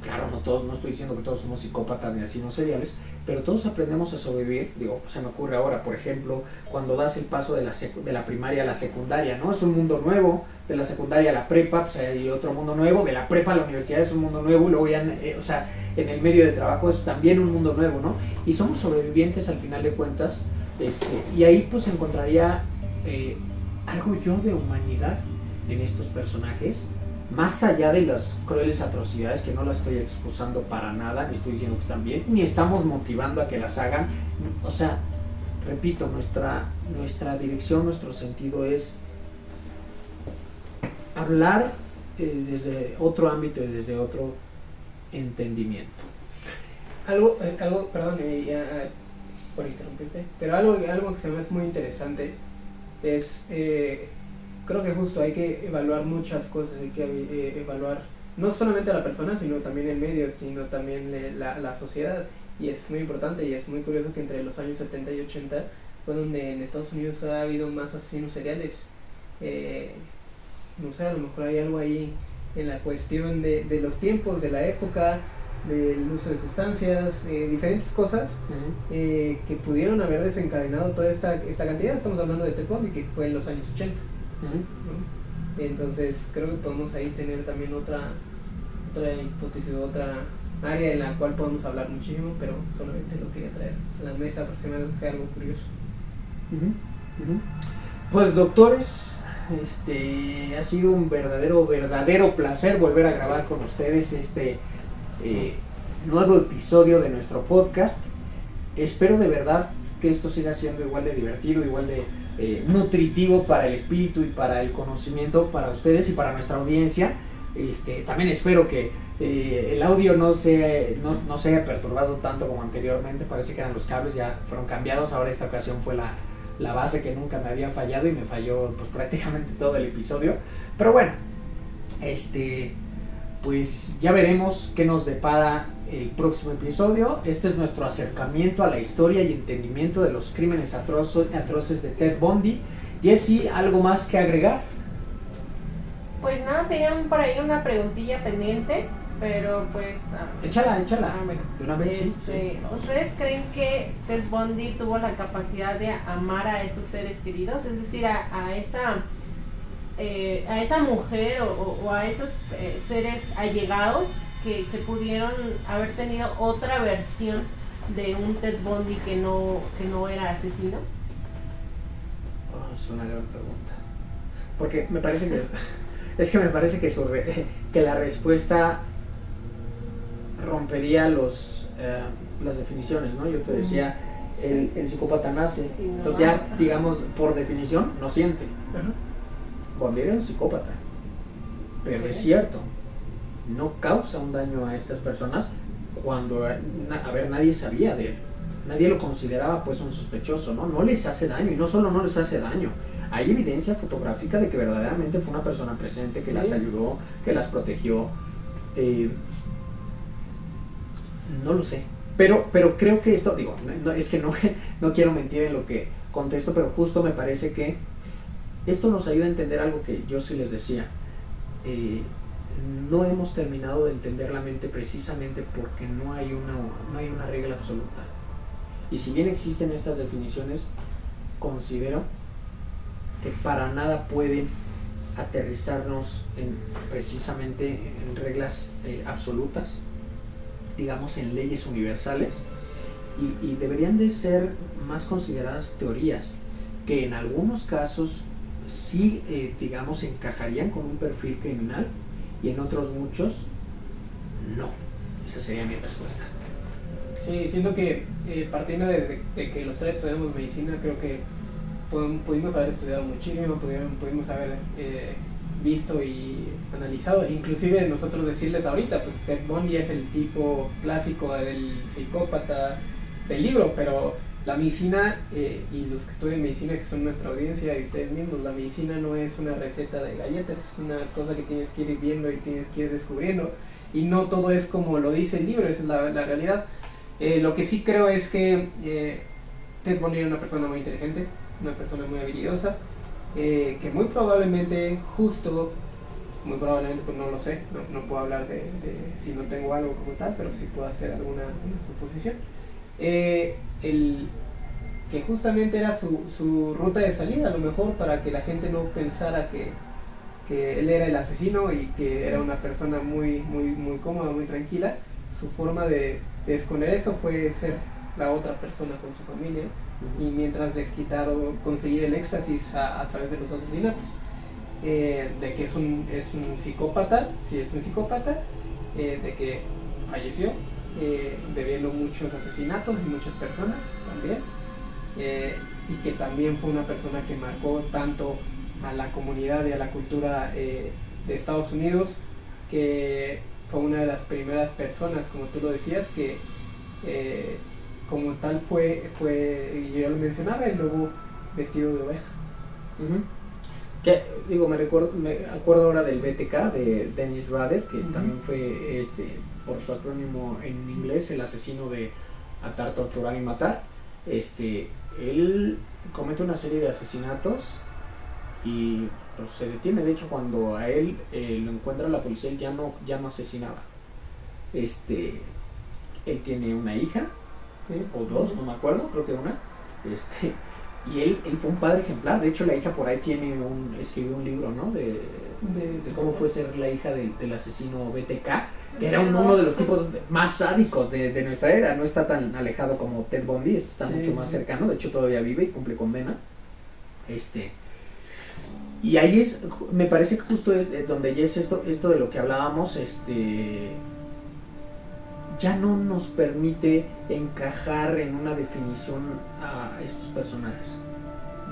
Claro, no estoy diciendo que todos somos psicópatas ni asesinos seriales, pero todos aprendemos a sobrevivir. Digo, se me ocurre ahora, por ejemplo, cuando das el paso de la primaria a la secundaria, ¿no? Es un mundo nuevo, de la secundaria a la prepa, pues hay otro mundo nuevo, de la prepa a la universidad es un mundo nuevo, y luego ya, en el medio de trabajo es también un mundo nuevo, ¿no? Y somos sobrevivientes al final de cuentas, y ahí pues encontraría algo yo de humanidad en estos personajes, más allá de las crueles atrocidades, que no las estoy excusando para nada, ni estoy diciendo que están bien, ni estamos motivando a que las hagan. O sea, repito, nuestra dirección, nuestro sentido es hablar desde otro ámbito y desde otro entendimiento. Algo perdón, por interrumpirte, pero algo que se me hace muy interesante es, creo que justo hay que evaluar muchas cosas, hay que evaluar no solamente a la persona, sino también el medio, sino también la sociedad, y es muy importante y es muy curioso que entre los años 70 y 80 fue donde en Estados Unidos ha habido más asesinos seriales. No sé, a lo mejor hay algo ahí en la cuestión de los tiempos, de la época, del uso de sustancias, diferentes cosas que pudieron haber desencadenado toda esta cantidad. Estamos hablando de Ted Bundy, que fue en los años 80, ¿no? Entonces creo que podemos ahí tener también otra hipótesis, otra área en la cual podemos hablar muchísimo, pero solamente lo quería traer a la mesa por si me hace algo curioso. Pues doctores, ha sido un verdadero placer volver a grabar con ustedes este nuevo episodio de nuestro podcast. Espero de verdad que esto siga siendo igual de divertido, igual de nutritivo para el espíritu y para el conocimiento, para ustedes y para nuestra audiencia. También espero que el audio no se haya perturbado tanto como anteriormente. Parece que eran los cables, ya fueron cambiados. Ahora esta ocasión fue la base que nunca me había fallado y me falló pues prácticamente todo el episodio. Pero bueno, pues ya veremos qué nos depara el próximo episodio. Este es nuestro acercamiento a la historia y entendimiento de los crímenes atroces de Ted Bundy. Jessie, ¿algo más que agregar? Pues nada, tenían por ahí una preguntilla pendiente, pero pues... Échala. Bueno, de una vez. Sí. ¿Ustedes creen que Ted Bundy tuvo la capacidad de amar a esos seres queridos? Es decir, a esa mujer o a esos seres allegados que pudieron haber tenido otra versión de un Ted Bundy que no era asesino. Es una gran pregunta, porque me parece que la respuesta rompería las definiciones, ¿no? Yo te decía, el psicópata nace, entonces ya digamos por definición no siente. Bundy era un psicópata, pero sí, es cierto, no causa un daño a estas personas cuando, nadie sabía de él, nadie lo consideraba pues un sospechoso, no les hace daño, y no solo no les hace daño, hay evidencia fotográfica de que verdaderamente fue una persona presente, que las ayudó, que las protegió. No lo sé, pero creo que esto, es que no quiero mentir en lo que contesto, pero justo me parece que esto nos ayuda a entender algo que yo sí les decía. No hemos terminado de entender la mente precisamente porque no hay una regla absoluta. Y si bien existen estas definiciones, considero que para nada pueden aterrizarnos precisamente en reglas absolutas, digamos en leyes universales, y deberían de ser más consideradas teorías que en algunos casos sí, encajarían con un perfil criminal y en otros muchos no. Esa sería mi respuesta. Sí, siento que partiendo de que los tres estudiamos medicina, creo que pudimos haber estudiado muchísimo, pudimos haber visto y analizado, inclusive nosotros decirles ahorita, pues Ted Bundy es el tipo clásico del psicópata del libro, pero la medicina, y los que estudian medicina, que son nuestra audiencia y ustedes mismos, la medicina no es una receta de galletas, es una cosa que tienes que ir viendo y tienes que ir descubriendo, y no todo es como lo dice el libro, esa es la realidad. Lo que sí creo es que Ted Bundy era una persona muy inteligente, una persona muy habilidosa, que muy probablemente, pues no lo sé, no puedo hablar de si no tengo algo como tal, pero sí puedo hacer una suposición. Que justamente era su ruta de salida, a lo mejor, para que la gente no pensara que él era el asesino y que era una persona muy, muy, muy cómoda, muy tranquila. Su forma de esconder eso fue ser la otra persona con su familia, y mientras desquitar o conseguir el éxtasis a través de los asesinatos, de que es un psicópata, sí es un psicópata, de que falleció debiendo muchos asesinatos y muchas personas también, y que también fue una persona que marcó tanto a la comunidad y a la cultura de Estados Unidos, que fue una de las primeras personas, como tú lo decías, que como tal fue, y yo lo mencionaba, el lobo vestido de oveja. Que, digo, me acuerdo ahora del BTK de Dennis Rader, que también fue, por su acrónimo en inglés, el asesino de atar, torturar y matar. Él comete una serie de asesinatos y pues, se detiene. De hecho, cuando a él lo encuentra la policía, él ya no asesinaba. Él tiene una hija, ¿sí? O dos, no me acuerdo, creo que una. Y él fue un padre ejemplar. De hecho, la hija por ahí escribió un libro, ¿no? De cómo fue ser la hija del asesino BTK, que era uno de los tipos más sádicos de nuestra era. No está tan alejado como Ted Bundy, está mucho más cercano. De hecho, todavía vive y cumple condena. Y ahí me parece que justo es donde ya es esto de lo que hablábamos, ya no nos permite encajar en una definición a estos personajes.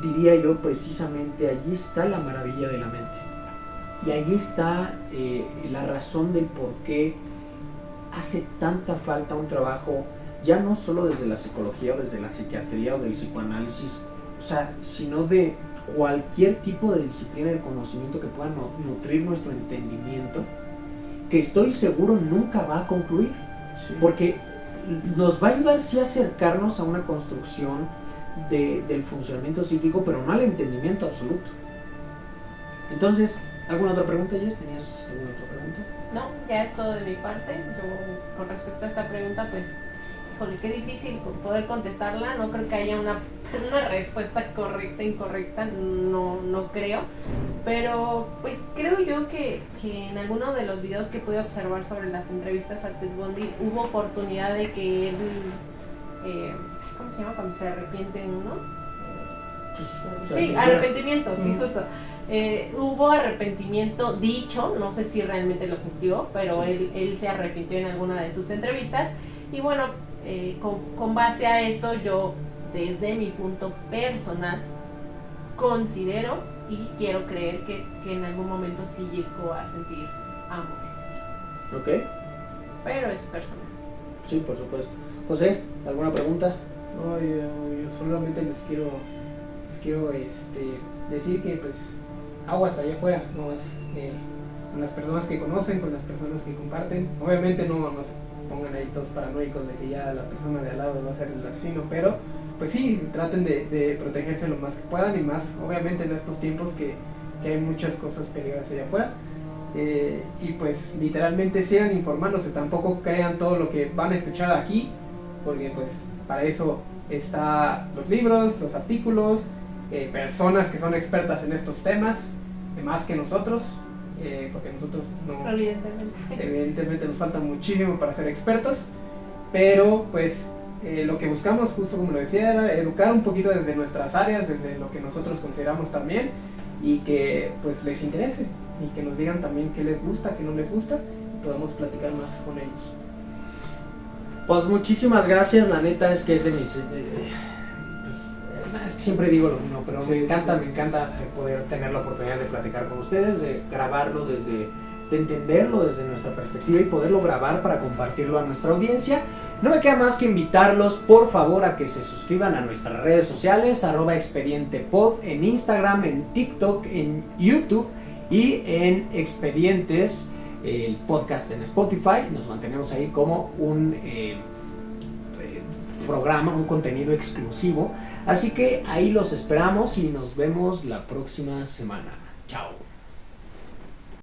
Diría yo, precisamente allí está la maravilla de la mente. Y allí está la razón del por qué hace tanta falta un trabajo, ya no solo desde la psicología o desde la psiquiatría o del psicoanálisis, sino de cualquier tipo de disciplina del conocimiento que pueda nutrir nuestro entendimiento, que estoy seguro nunca va a concluir. Sí. Porque nos va a ayudar sí a acercarnos a una construcción del funcionamiento psíquico, pero no al entendimiento absoluto. Entonces, ¿alguna otra pregunta, Jess? ¿Tenías alguna otra pregunta? No, ya es todo de mi parte. Yo, con respecto a esta pregunta, pues, híjole, qué difícil poder contestarla. No creo que haya una respuesta correcta, incorrecta, no creo. Pero pues creo yo que en alguno de los videos que pude observar sobre las entrevistas a Ted Bundy hubo oportunidad de que él, ¿cómo se llama? Cuando se arrepiente uno. Sí, arrepentimiento, sí, justo. Hubo arrepentimiento dicho, no sé si realmente lo sintió, pero sí. Él se arrepintió en alguna de sus entrevistas. Y bueno, con base a eso, yo desde mi punto personal considero y quiero creer que en algún momento sí llegó a sentir amor. Ok. Pero es personal. Sí, por supuesto. José, ¿alguna pregunta? No, yo solamente les quiero decir que pues aguas allá afuera, ¿no? Con las personas que conocen, con las personas que comparten. Obviamente no se pongan ahí todos paranoicos de que ya la persona de al lado va a ser el asesino, pero pues sí, traten de protegerse lo más que puedan, y más obviamente en estos tiempos que hay muchas cosas peligrosas allá afuera. Y pues literalmente sigan informándose, tampoco crean todo lo que van a escuchar aquí, porque pues para eso está los libros, los artículos, personas que son expertas en estos temas, más que nosotros, porque nosotros no, evidentemente nos falta muchísimo para ser expertos, pero pues lo que buscamos, justo como lo decía, era educar un poquito desde nuestras áreas, desde lo que nosotros consideramos también, y que pues les interese, y que nos digan también qué les gusta, qué no les gusta, y podamos platicar más con ellos. Pues muchísimas gracias, la neta es que es de mis... es que siempre digo lo mismo, pero sí, me encanta poder tener la oportunidad de platicar con ustedes, de grabarlo de entenderlo desde nuestra perspectiva y poderlo grabar para compartirlo a nuestra audiencia. No me queda más que invitarlos, por favor, a que se suscriban a nuestras redes sociales, @expedientepod, en Instagram, en TikTok, en YouTube y en Expedientes, el podcast en Spotify. Nos mantenemos ahí como un programa, un contenido exclusivo. Así que ahí los esperamos y nos vemos la próxima semana. Chao.